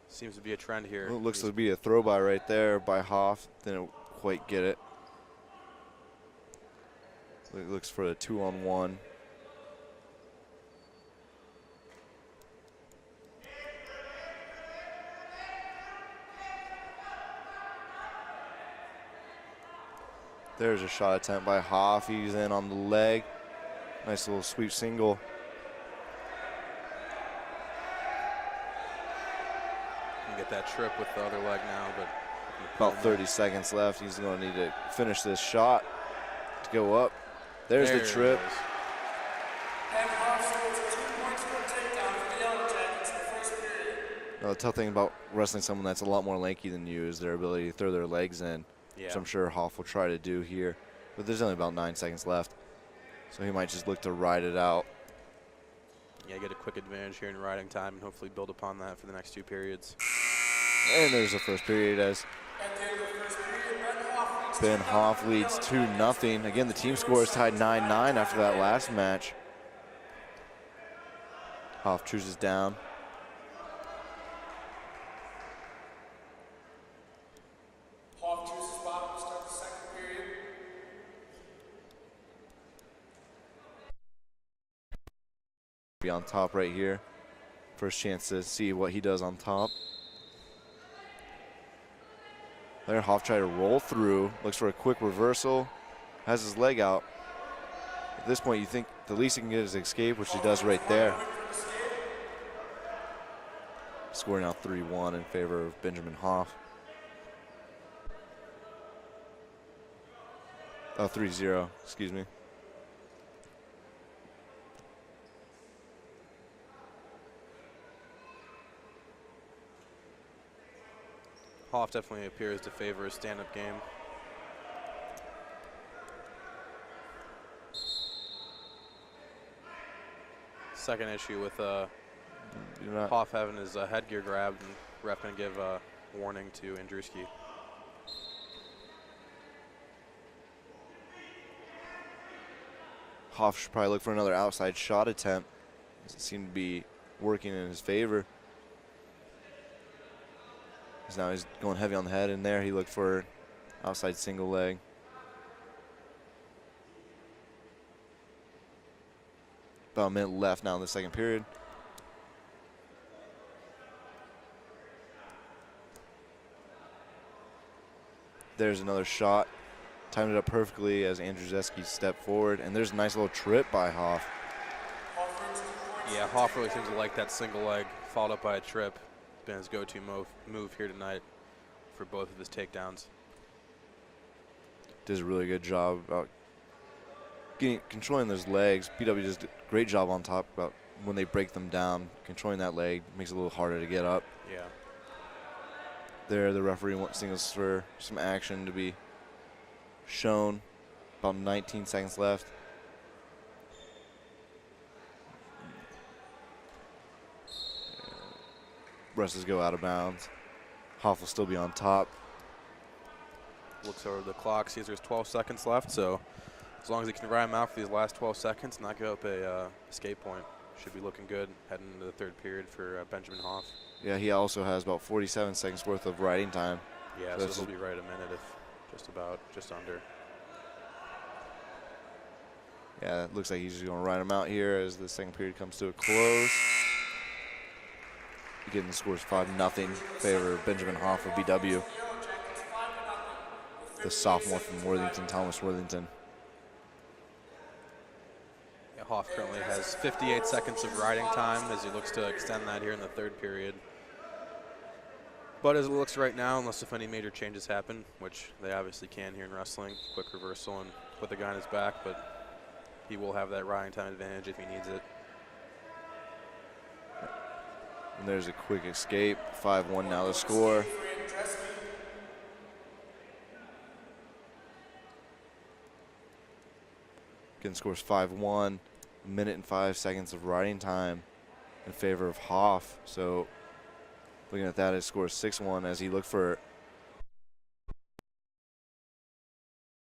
Seems to be a trend here. Well, it looks to be a throw by right there by Hoff. Didn't quite get it. It looks for a 2-on-1. There's a shot attempt by Hoff. He's in on the leg. Nice little sweep single. Can get that trip with the other leg now, but about 30 seconds left. He's going to need to finish this shot to go up. There's the trip. And Hoff scores 2 points per takedown for the Yellow Jackets in the first period. Now, the tough thing about wrestling someone that's a lot more lanky than you is their ability to throw their legs in, which I'm sure Hoff will try to do here. But there's only about 9 seconds left, so he might just look to ride it out. Yeah, get a quick advantage here in riding time and hopefully build upon that for the next 2 periods. And there's the first period as Ben Hoff leads 2-0. Again, the team score is tied 9-9 after that last match. Hoff chooses down. Hoff chooses bottom to start the second period. Be on top right here. First chance to see what he does on top. There, Hoff tried to roll through, looks for a quick reversal, has his leg out. At this point, you think the least he can get is escape, which he does right there. Score now 3-1 in favor of Benjamin Hoff. Oh, 3-0, excuse me. Hoff definitely appears to favor a stand-up game. Second issue with Hoff having his headgear grabbed, and ref going to give a warning to Andruski. Hoff should probably look for another outside shot attempt. Doesn't seem to be working in his favor. Now he's going heavy on the head, and there he looked for outside single leg. About a minute left now in the second period. There's another shot. Timed it up perfectly as Andrzejewski stepped forward, and there's a nice little trip by Hoff. Yeah, Hoff really seems to like that single leg, followed up by a trip. Been his go-to move here tonight for both of his takedowns. Does a really good job about controlling those legs. BW does a great job on top about when they break them down. Controlling that leg makes it a little harder to get up. Yeah. There, the referee signals for some action to be shown. About 19 seconds left. Wrestlers go out of bounds. Hoff will still be on top. Looks over the clock, sees there's 12 seconds left, so as long as he can ride him out for these last 12 seconds, not give up a escape point, should be looking good heading into the third period for Benjamin Hoff. Yeah, he also has about 47 seconds worth of riding time. Yeah, so he'll be right a minute, if just under. Yeah, it looks like he's just going to ride him out here as the second period comes to a close. Again, the score is 5-0 in favor of Benjamin Hoff of BW. The sophomore from Worthington, Thomas Worthington. Yeah, Hoff currently has 58 seconds of riding time as he looks to extend that here in the third period. But as it looks right now, unless if any major changes happen, which they obviously can here in wrestling, quick reversal and put the guy on his back, but he will have that riding time advantage if he needs it. And there's a quick escape. 5-1 now the score. Again, scores 5-1. A minute and 5 seconds of riding time in favor of Hoff. So looking at that, it scores 6-1 as he looked for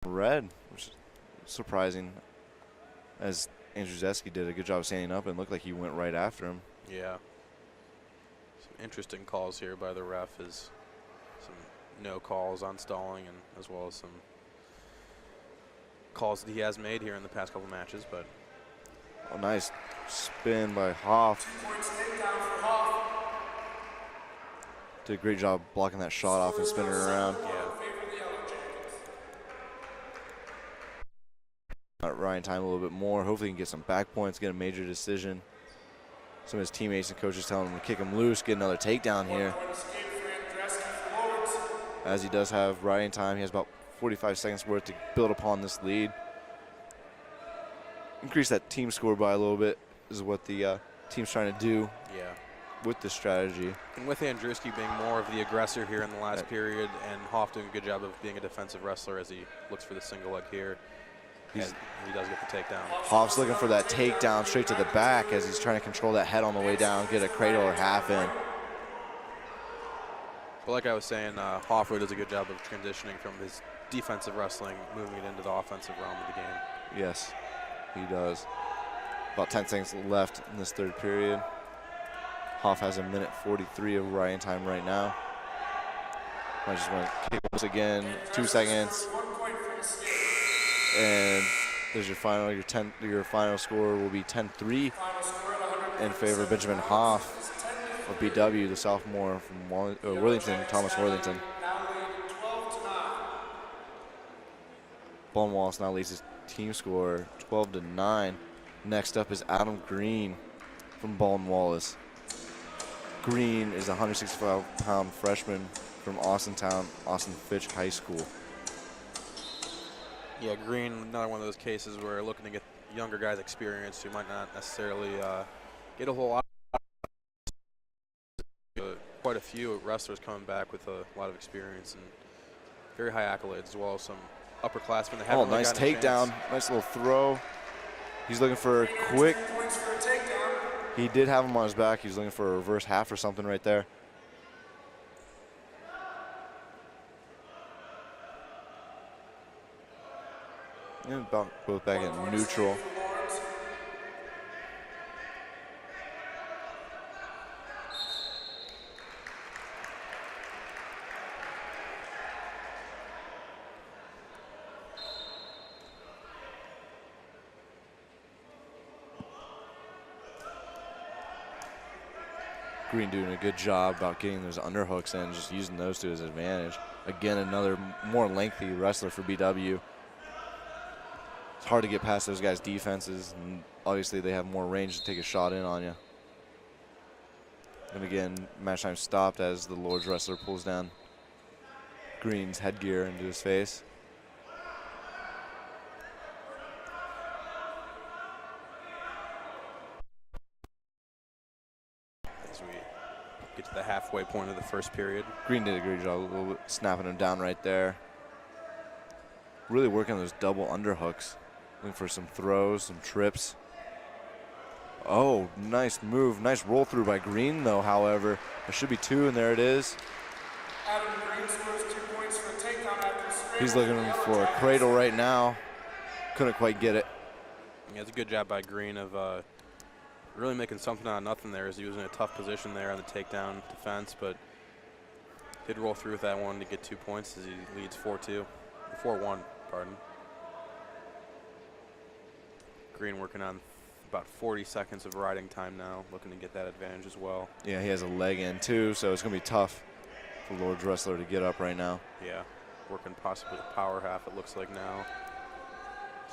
red, which is surprising as Andrzejewski did a good job of standing up and looked like he went right after him. Yeah. Some interesting calls here by the ref, is some no calls on stalling, and as well as some calls that he has made here in the past couple matches. But a nice spin by Hoff. Did a great job blocking that shot off and spinning it around. Yeah. Ryan time a little bit more. Hopefully he can get some back points, get a major decision. Some of his teammates and coaches telling him to kick him loose, get another takedown here. As he does have riding time, he has about 45 seconds worth to build upon this lead. Increase that team score by a little bit is what the team's trying to do. Yeah. With this strategy. And with Andrzejewski being more of the aggressor here in the last period, and Hoff doing a good job of being a defensive wrestler as he looks for the single leg here. He does get the takedown. Hoff's looking for that takedown straight to the back as he's trying to control that head on the way down, get a cradle or half in. But like I was saying, Hoff really does a good job of transitioning from his defensive wrestling, moving it into the offensive realm of the game. Yes, he does. About 10 seconds left in this third period. Hoff has a minute 43 of riding time right now. I just want to kick this again, 2 seconds. And there's your final. Your final score will be 10-3 in favor of Benjamin Hoff of BW, the sophomore from Worthington, Thomas Worthington. Baldwin Wallace now leads his team score 12-9. Next up is Adam Green from Baldwin Wallace. Green is a 165-pound freshman from Austintown, Austin Fitch High School. Yeah, Green, another one of those cases where we're looking to get younger guys experience who might not necessarily get a whole lot. Quite a few wrestlers coming back with a lot of experience and very high accolades, as well as some upperclassmen that haven't really nice gotten a takedown, chance. nice little throw. He's looking for a quick. He did have him on his back. He's looking for a reverse half or something right there. And both back in neutral. Green doing a good job about getting those underhooks in, just using those to his advantage. Again, another more lengthy wrestler for BW. It's hard to get past those guys' defenses, and obviously they have more range to take a shot in on you. And again, match time stopped as the Lourdes wrestler pulls down Green's headgear into his face. As we get to the halfway point of the first period. Green did a great job, a little bit snapping him down right there. Really working those double underhooks. Looking for some throws, some trips. Oh, nice move. Nice roll through by Green, though, however. There should be two, and there it is. Adam Green scores 2 points for a takedown after He's looking for a cradle right now. Couldn't quite get it. Yeah, it's a good job by Green of really making something out of nothing there, as he was in a tough position there on the takedown defense, but did roll through with that one to get 2 points as he leads 4-1, pardon. Green working on about 40 seconds of riding time now, looking to get that advantage as well. Yeah, he has a leg in too, so it's going to be tough for Lourdes wrestler to get up right now. Yeah, working possibly a power half, it looks like now.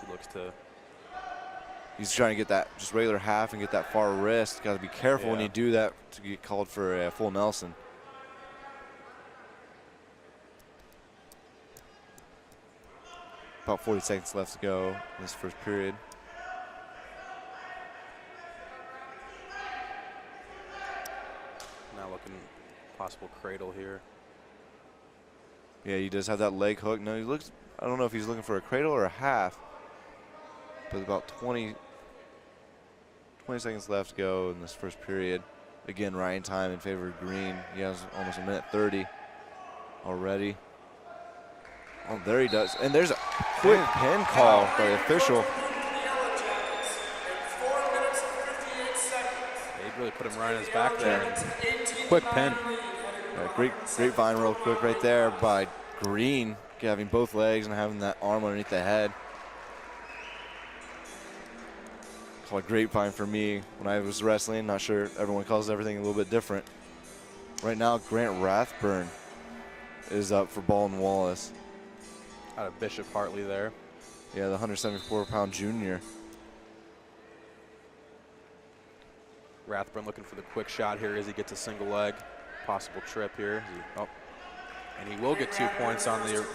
He looks to... He's trying to get that just regular half and get that far wrist. Got to be careful when you do that to get called for a full Nelson. About 40 seconds left to go in this first period. Now looking possible cradle here. Yeah, he does have that leg hook. No, he looks, I don't know if he's looking for a cradle or a half. But about 20 seconds left to go in this first period. Again, riding time in favor of Green. He has almost a minute 30 already. Oh, there he does. And there's a quick pin call by the official. put him right on his back there. And quick pin. Yeah, great vine real quick right there by Green, having both legs and having that arm underneath the head. Call it grapevine for me when I was wrestling. Not sure, everyone calls everything a little bit different. Right now, Grant Rathburn is up for Baldwin Wallace. Out of Bishop Hartley there. Yeah, the 174-pound junior. Rathburn looking for the quick shot here as he gets a single leg. Possible trip here. And he will get 2 points on the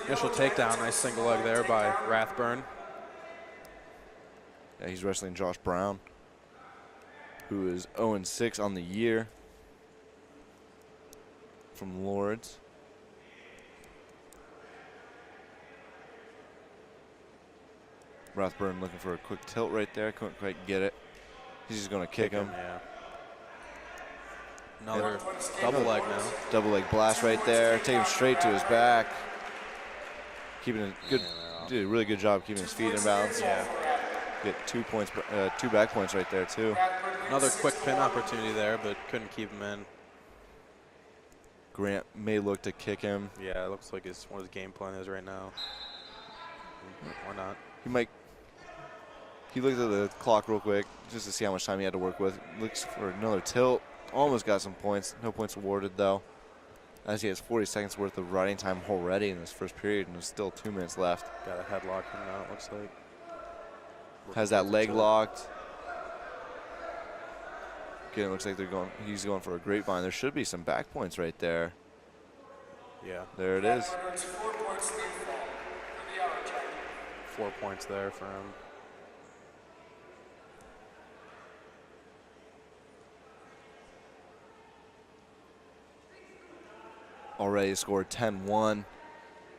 initial takedown. Nice single leg there by Rathburn. Yeah, he's wrestling Josh Brown, who is 0-6 on the year from Lourdes. Rathburn looking for a quick tilt right there. Couldn't quite get it. He's just going to kick him. Yeah. Another double leg now. Double leg blast right there. Take him straight to his back. Keeping a good, did a really good job keeping his feet in balance. Yeah. Get 2 points, 2 back points right there too. Another quick pin opportunity there, but couldn't keep him in. Grant may look to kick him. Yeah, it looks like it's what his game plan is right now. Or not. He looked at the clock real quick just to see how much time he had to work with. Looks for another tilt. Almost got some points. No points awarded though, as he has 40 seconds worth of riding time already in this first period, and there's still 2 minutes left. Got a headlock coming out, it looks like. Has that leg locked. Again, it looks like he's going for a grapevine. There should be some back points right there. Yeah. There it is. 4 points there for him. Already scored 10-1,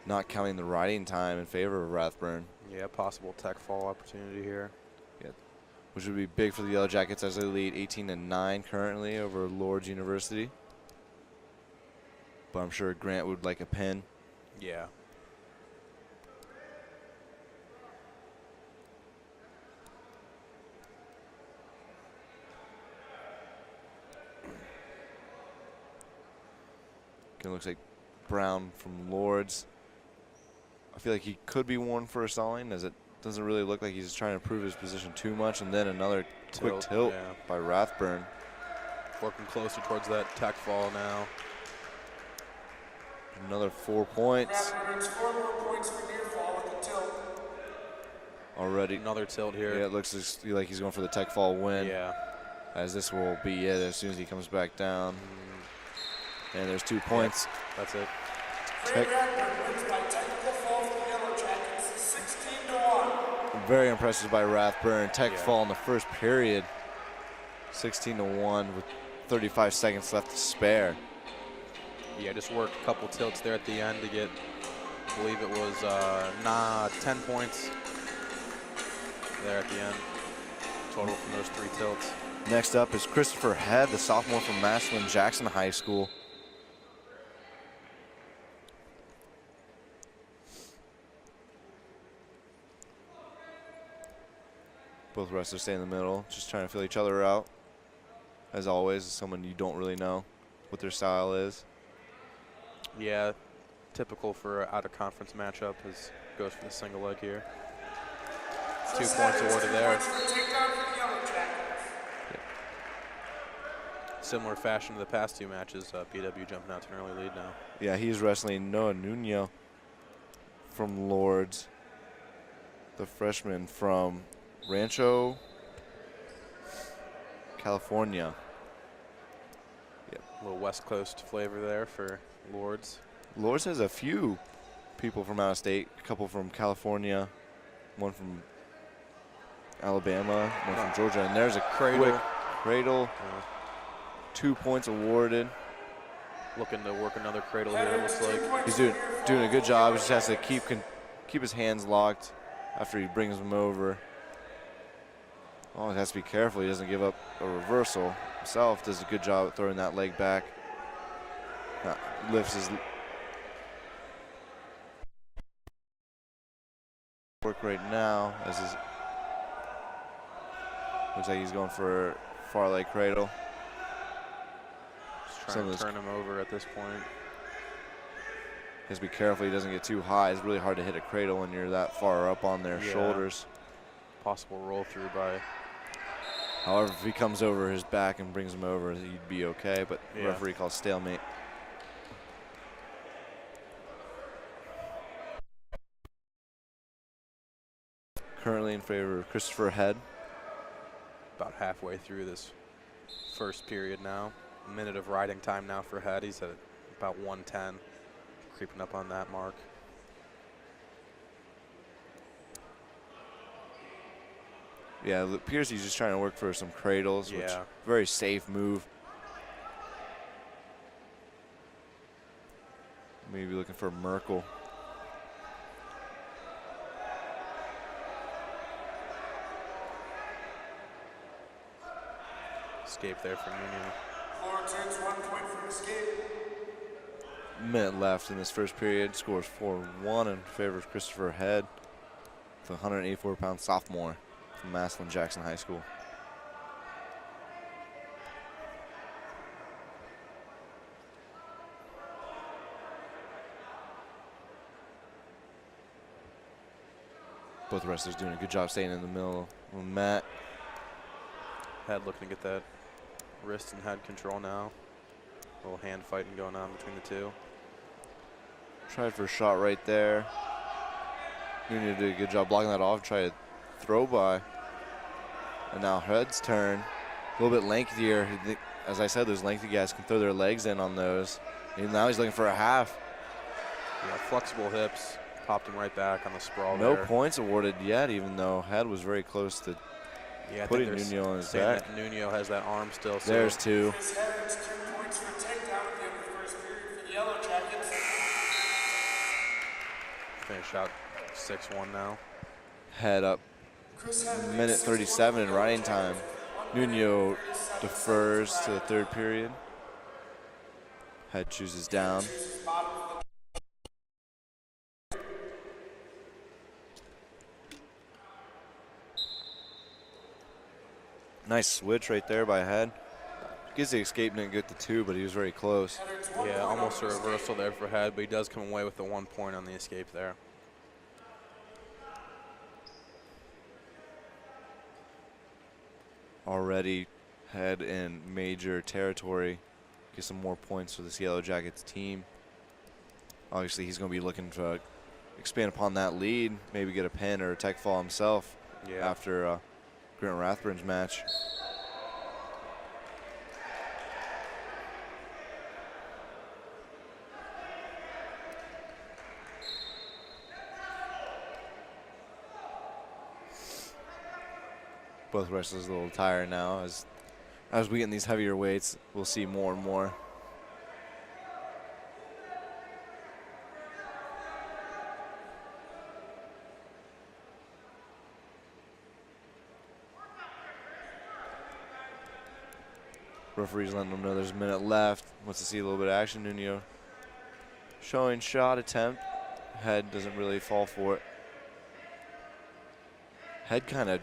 not counting the riding time in favor of Rathburn. Yeah, possible tech fall opportunity here. Yeah, which would be big for the Yellow Jackets as they lead 18-9 currently over Lourdes University. But I'm sure Grant would like a pin. Yeah. It looks like Brown from Lourdes. I feel like he could be warned for a stalling, as it doesn't really look like he's trying to prove his position too much. And then another quick tilt by Rathburn. Working closer towards that tech fall now. Another 4 points. Rathburn earns 4 more points for near fall with the tilt. Already. Another tilt here. Yeah, it looks like he's going for the tech fall win. Yeah. As this will be it as soon as he comes back down. And there's 2 points. That's it. Rathburn wins by technical fall for the Yellow Jackets, 16-1. Very impressive by Rathburn. Tech fall in the first period. 16-1 with 35 seconds left to spare. Yeah, just worked a couple tilts there at the end to get, I believe it was 10 points there at the end. Total from those 3 tilts. Next up is Christopher Head, the sophomore from Massillon Jackson High School. Both wrestlers stay in the middle, just trying to feel each other out. As always, someone you don't really know what their style is. Yeah, typical for an out-of-conference matchup goes for the single leg here. 2 points awarded there. Similar fashion to the past 2 matches, BW jumping out to an early lead now. Yeah, he's wrestling Noah Nuno from Lourdes, the freshman from Rancho, California. Yep. A little West Coast flavor there for Lourdes. Lourdes has a few people from out of state, a couple from California, one from Alabama, one from Georgia, and there's a cradle. 2 points awarded. Looking to work another cradle here, it looks like. He's doing a good job. He just has to keep his hands locked after he brings them over. Oh, he has to be careful. He doesn't give up a reversal. Himself does a good job at throwing that leg back. Lifts his work right now as looks like he's going for far leg cradle. Trying to turn him over at this point. Has to be careful he doesn't get too high. It's really hard to hit a cradle when you're that far up on their shoulders. Possible roll through by. However, if he comes over his back and brings him over, he'd be okay, but the referee calls stalemate. Currently in favor of Christopher Head. About halfway through this first period now. A minute of riding time now for Head. He's at about 110, creeping up on that mark. Yeah, it appears he's just trying to work for some cradles, which very safe move. Maybe looking for Merkel. Escape there from Nuno. Lawrence earns 1 point for escape. Minute left in this first period. Scores 4-1 in favor of Christopher Head, the 184-pound sophomore from Massillon Jackson High School. Both wrestlers doing a good job staying in the middle of the mat. Head looking to get that wrist and head control now. A little hand fighting going on between the two. Tried for a shot right there. Nuno did a good job blocking that off. Try to throw by. And now Head's turn. A little bit lengthier. As I said, those lengthy guys can throw their legs in on those. And now he's looking for a half. Yeah, flexible hips. Popped him right back on the sprawl No there. points awarded yet, even though Head was very close to putting Nuno on his back. That Nuno has that arm still. So There's two. Chris Head earns 2 points for takedown at the end of the first period for the Yellow Jackets. finish out 6-1 now. Head up. Minute 37 in riding time. Nuno defers to the third period. Head chooses down. Nice switch right there by Head. Gets the escape, didn't get the 2, but he was very close. Yeah, almost a reversal there for Head, but he does come away with the 1 point on the escape there. Already Head in major territory. Get some more points for this Yellow Jackets team. Obviously, he's going to be looking to expand upon that lead, maybe get a pin or a tech fall himself after Grant Rathburn's match. Both wrestlers a little tired now. As we get in these heavier weights, we'll see more and more. Referee's letting them know there's a minute left. Wants to see a little bit of action. Nuno showing shot attempt. Head doesn't really fall for it. Head kind of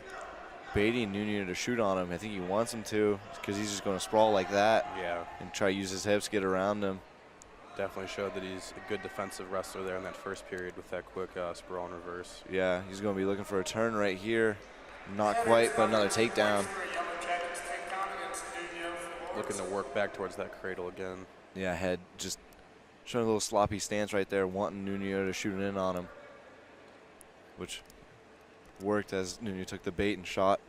baiting Nuno to shoot on him. I think he wants him to, because he's just going to sprawl like that. Yeah. And try to use his hips, get around him. Definitely showed that he's a good defensive wrestler there in that first period with that quick sprawl and reverse. Yeah, he's going to be looking for a turn right here. Not quite, but another takedown. Looking to work back towards that cradle again. Yeah, Head just showing a little sloppy stance right there, wanting Nuno to shoot it in on him, which worked as Nuno took the bait and shot.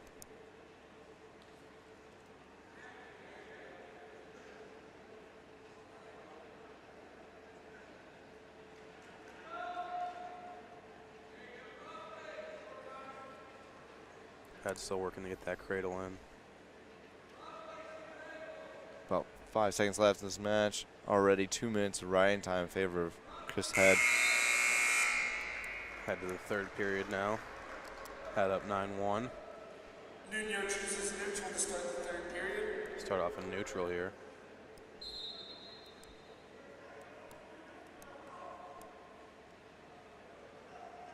Head still working to get that cradle in. About 5 seconds left in this match. Already 2 minutes of riding time in favor of Chris Head. Head to the third period now. Head up 9-1. Nuno chooses neutral to start the third period. Start off in neutral here.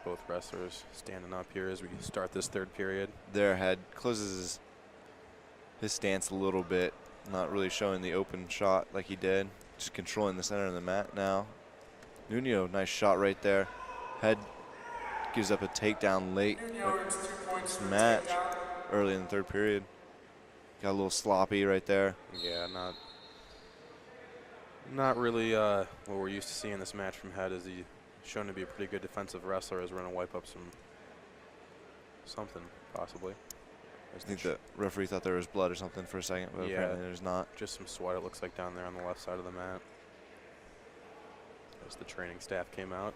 Both wrestlers standing up here as we start this third period. Their Head closes his stance a little bit. Not really showing the open shot like he did. Just controlling the center of the mat now. Nuno, nice shot right there. Head gives up a takedown late this match, early in the third period. Got a little sloppy right there. Yeah, not really what we're used to seeing this match from Head. Is he shown to be a pretty good defensive wrestler as we're going to wipe up something, possibly. I think the referee thought there was blood or something for a second, but yeah, apparently there's not. Just some sweat, it looks like, down there on the left side of the mat. As the training staff came out.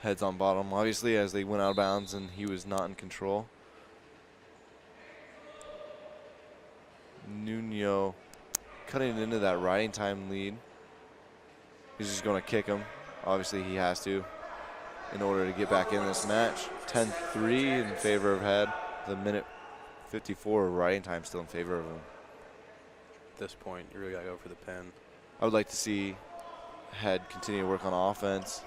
Head's on bottom, obviously, as they went out of bounds and he was not in control. Nuno cutting into that riding time lead. He's just going to kick him. Obviously, he has to in order to get back in this match. 10-3 in favor of Head. The minute 54 riding time still in favor of him. At this point, you really got to go for the pin. I would like to see Head continue to work on offense.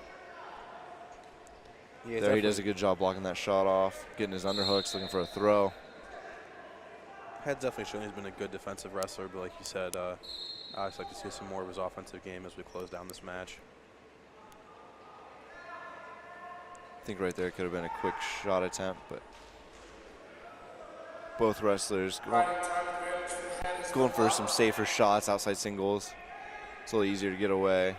Yeah, there he does a good job blocking that shot off, getting his underhooks, looking for a throw. Head's definitely shown he's been a good defensive wrestler, but like you said, I'd just like to see some more of his offensive game as we close down this match. I think right there could have been a quick shot attempt, but both wrestlers going for some safer shots, outside singles. It's a little easier to get away.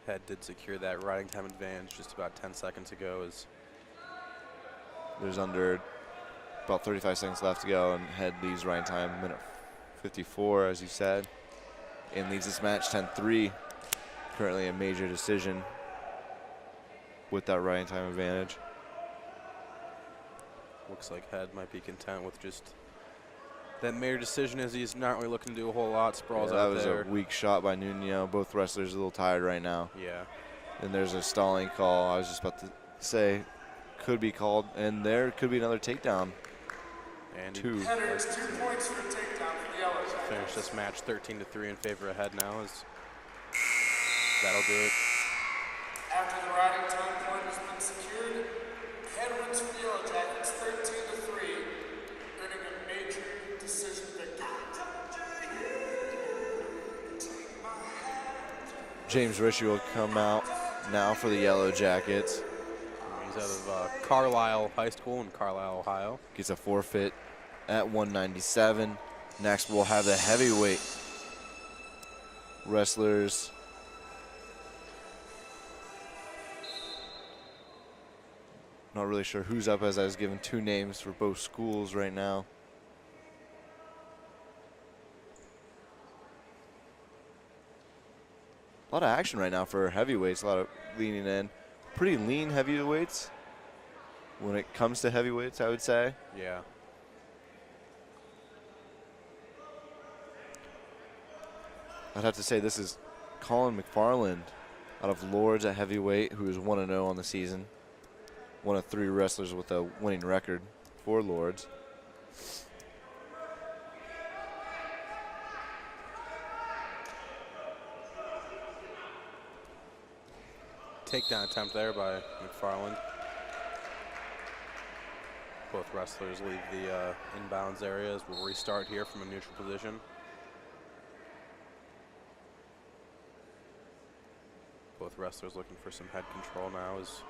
Head did secure that riding time advantage just about 10 seconds ago. As there's under about 35 seconds left to go, and Head leads riding time minute 54, as you said, and leads this match 10-3. Currently a major decision with that riding time advantage. Looks like Head might be content with just that major decision, as he's not really looking to do a whole lot. Sprawls out there. That was a weak shot by Nuno. Both wrestlers a little tired right now. Yeah. And there's a stalling call. I was just about to say could be called, and there could be another takedown. And two. Headers, 2 points for a takedown for the Yellow Jackets. Finish this match 13-3 in favor of Head now. That'll do it. After the riding time point has been secured, Head wins for the Yellow Jackets 13-3, earning a major decision victory. James Ritchie will come out now for the Yellow Jackets. He's out of Carlisle High School in Carlisle, Ohio. Gets a forfeit at 197. Next, we'll have the heavyweight wrestlers. Not really sure who's up, as I was given two names for both schools right now. A lot of action right now for heavyweights, a lot of leaning in. Pretty lean heavyweights when it comes to heavyweights, I would say. Yeah. I'd have to say this is Colin Mcfarland out of Lourdes at heavyweight, who is 1-0 on the season. One of 3 wrestlers with a winning record for Lourdes. Takedown attempt there by McFarland. Both wrestlers leave the inbounds areas. We'll restart here from a neutral position. Both wrestlers looking for some head control now as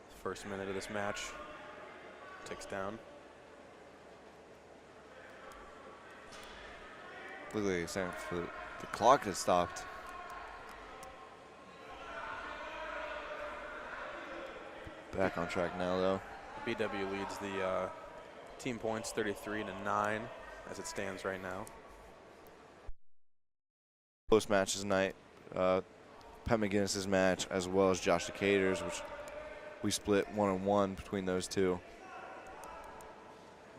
the first minute of this match ticks down. Look like it's time for the clock has stopped. Back on track now, though. BW leads the team points 33-9 as it stands right now. Close matches tonight. Pat McGinnis's match, as well as Josh Decatur's, which we split 1-1 between those two.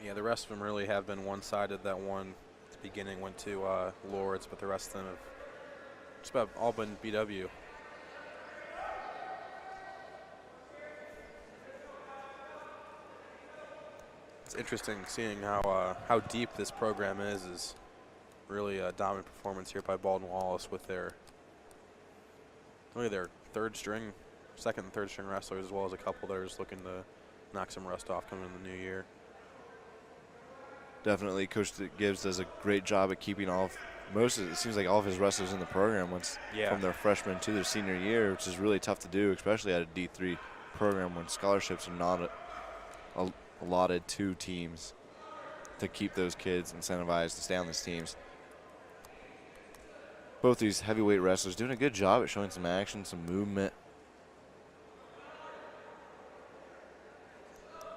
Yeah, the rest of them really have been one-sided. That one at the beginning went to Lourdes, but the rest of them have just about all been BW. It's interesting seeing how deep this program is really a dominant performance here by Baldwin Wallace with their second and third string wrestlers, as well as a couple that are just looking to knock some rust off coming in the new year. definitely Coach Gibbs does a great job at keeping it seems like all of his wrestlers in the program from their freshman to their senior year, which is really tough to do, especially at a D3 program when scholarships are not allotted to teams to keep those kids incentivized to stay on these teams. Both these heavyweight wrestlers doing a good job at showing some action, some movement.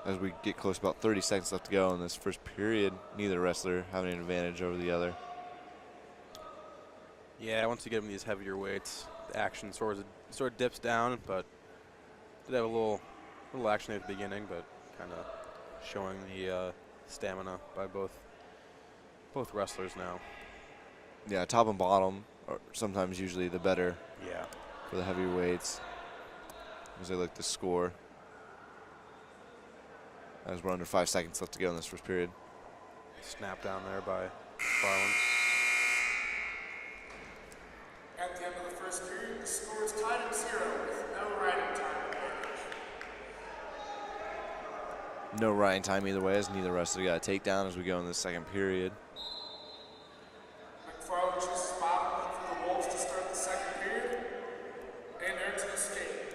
As we get close, about 30 seconds left to go in this first period, neither wrestler having an advantage over the other. Yeah, once you get them these heavier weights, the action sort of dips down, but did have a little action at the beginning, but kind of showing the stamina by both wrestlers now. Yeah, top and bottom are sometimes usually the better for the heavier weights as they look to score. As we're under 5 seconds left to go in this first period. Snap down there by Mcfarland. At the end of the first period, the score is tied at 0 with no riding time advantage. No riding time either way, as neither wrestler got a takedown as we go in the second period. Mcfarland chooses bottom for the Wolves to start the second period, and there's an escape.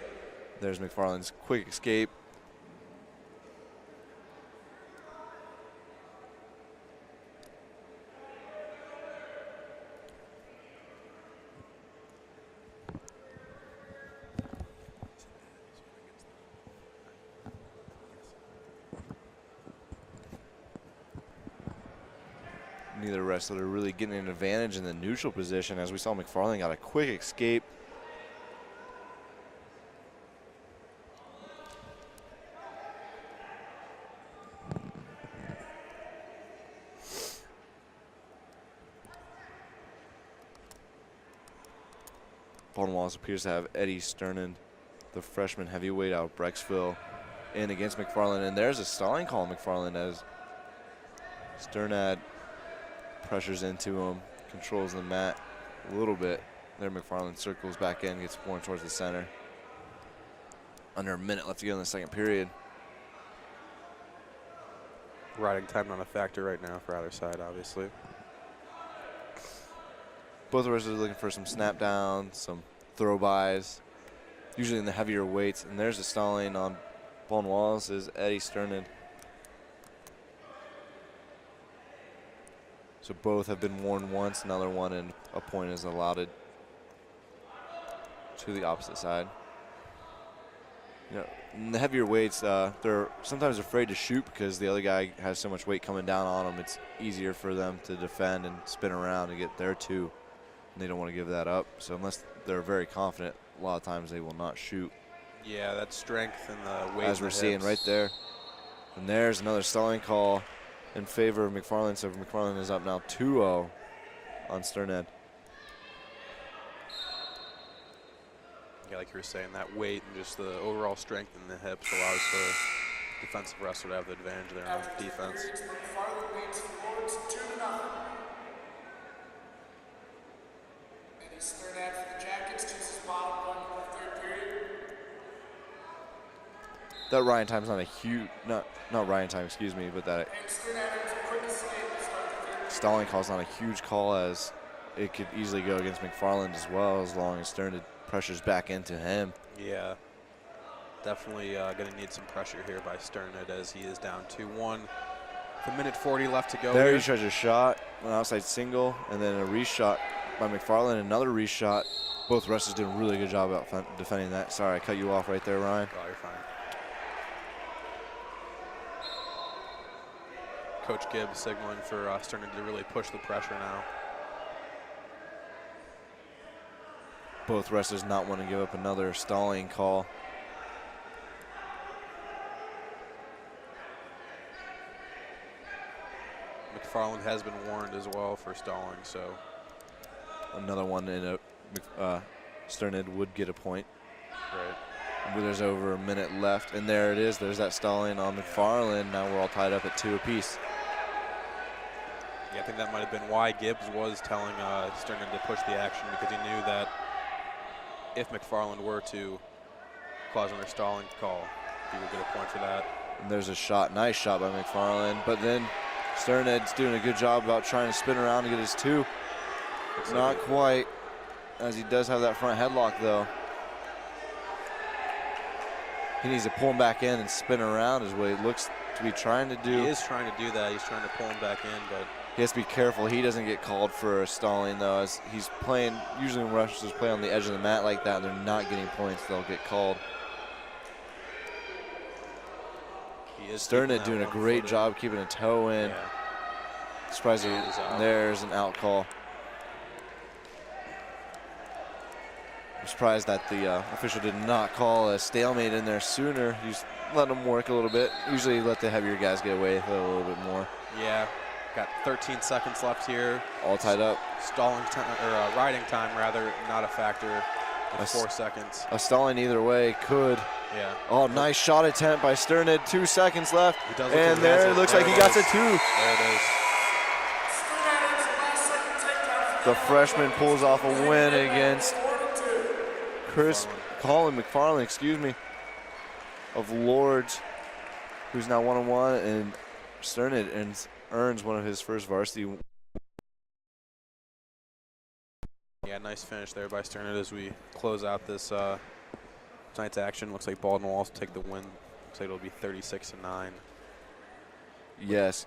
There's McFarland's quick escape. Neither wrestler really getting an advantage in the neutral position, as we saw McFarland got a quick escape. Baldwin Wallace appears to have Eddie Sternan, the freshman heavyweight out of Brecksville, in against McFarland. And there's a stalling call on McFarland as Sternad pressures into him, controls the mat a little bit. There McFarland circles back in, gets more towards the center. Under a minute left to go in the second period. Riding time not a factor right now for either side, obviously. Both wrestlers are looking for some snap downs, some throw bys, usually in the heavier weights. And there's a stalling on Baldwin Wallace's Eddie Sternan. So both have been warned once, another one, and a point is allotted to the opposite side. You know, in the heavier weights, they're sometimes afraid to shoot because the other guy has so much weight coming down on them. It's easier for them to defend and spin around and get their two. And they don't want to give that up. So unless they're very confident, a lot of times they will not shoot. Yeah, that strength and the weight. As we're seeing right there. And there's another stalling call in favor of McFarland. So McFarland is up now 2-0 on Sternad. Yeah, like you were saying, that weight and just the overall strength in the hips allows the defensive wrestler to have the advantage there on defense. McFarland leads Lourdes 2-0. Eddie Sternad for the Jackets chooses bottom one in the third period. That Ryan time's not a huge, not Ryan time, excuse me, but that And Sternad has a quick escape to start the third period. stalling call's not a huge call, as it could easily go against McFarland as well, as long as Sternad pressures back into him. Yeah, definitely going to need some pressure here by Sternad as he is down 2-1. The minute 40 left to go. There here. he tries a shot, an outside single, and then a reshot by McFarland, another reshot. Both wrestlers did a really good job about defending that. Sorry, I cut you off right there, Ryan. Oh, you're fine. Coach Gibbs signaling for Sternad to really push the pressure now. Both wrestlers not want to give up another stalling call. McFarland has been warned as well for stalling, so. Another one in a Sternad would get a point. Right. But there's over a minute left, and there it is. There's that stalling on McFarland. Now we're all tied up at 2 apiece. Yeah, I think that might have been why Gibbs was telling Sternad to push the action, because he knew that if McFarland were to cause another stalling call, he would get a point for that. And there's a shot, nice shot by McFarland, but then Sterned's doing a good job about trying to spin around to get his 2. Not quite, as he does have that front headlock though. He needs to pull him back in and spin around is what he looks to be trying to do. He is trying to do that. He's trying to pull him back in, but he has to be careful. He doesn't get called for a stalling though, as he's playing, usually when wrestlers play on the edge of the mat like that and they're not getting points, they'll get called. Sterned doing a great job keeping a toe in. Yeah. Surprised there's an out call. I'm surprised that the official did not call a stalemate in there sooner. He's letting them work a little bit. Usually let the heavier guys get away with it a little bit more. Yeah, got 13 seconds left here. All tied up. Stalling time, or riding time rather, not a factor. 4 seconds. A stalling either way could. Yeah. Oh, nice shot attempt by Sterned. 2 seconds left. And there it looks like he got the 2. There it is. The freshman pulls off a win against Colin Mcfarland, of Lourdes, who's now 1-1, and Sterned earns one of his first varsity. Yeah, nice finish there by Sterned as we close out this tonight's action. Looks like Baldwin Wallace will take the win. Looks like it'll be 36-9. Yes.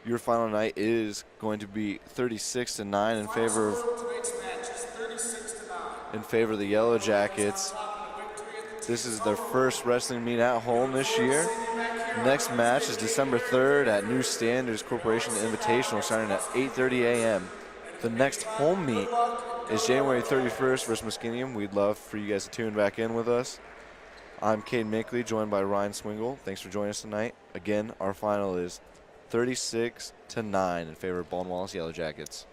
Your final night is going to be 36-9 in favor of the Yellow Jackets. This is their first wrestling meet at home this year. Next match is December 3rd at New Standards Corporation Invitational, starting at 8:30 a.m. The next home meet is January 31st versus Muskingum. We'd love for you guys to tune back in with us. I'm Cade Mickley, joined by Ryan Swingle. Thanks for joining us tonight. Again, our final is 36-9 in favor of Baldwin Wallace Yellow Jackets.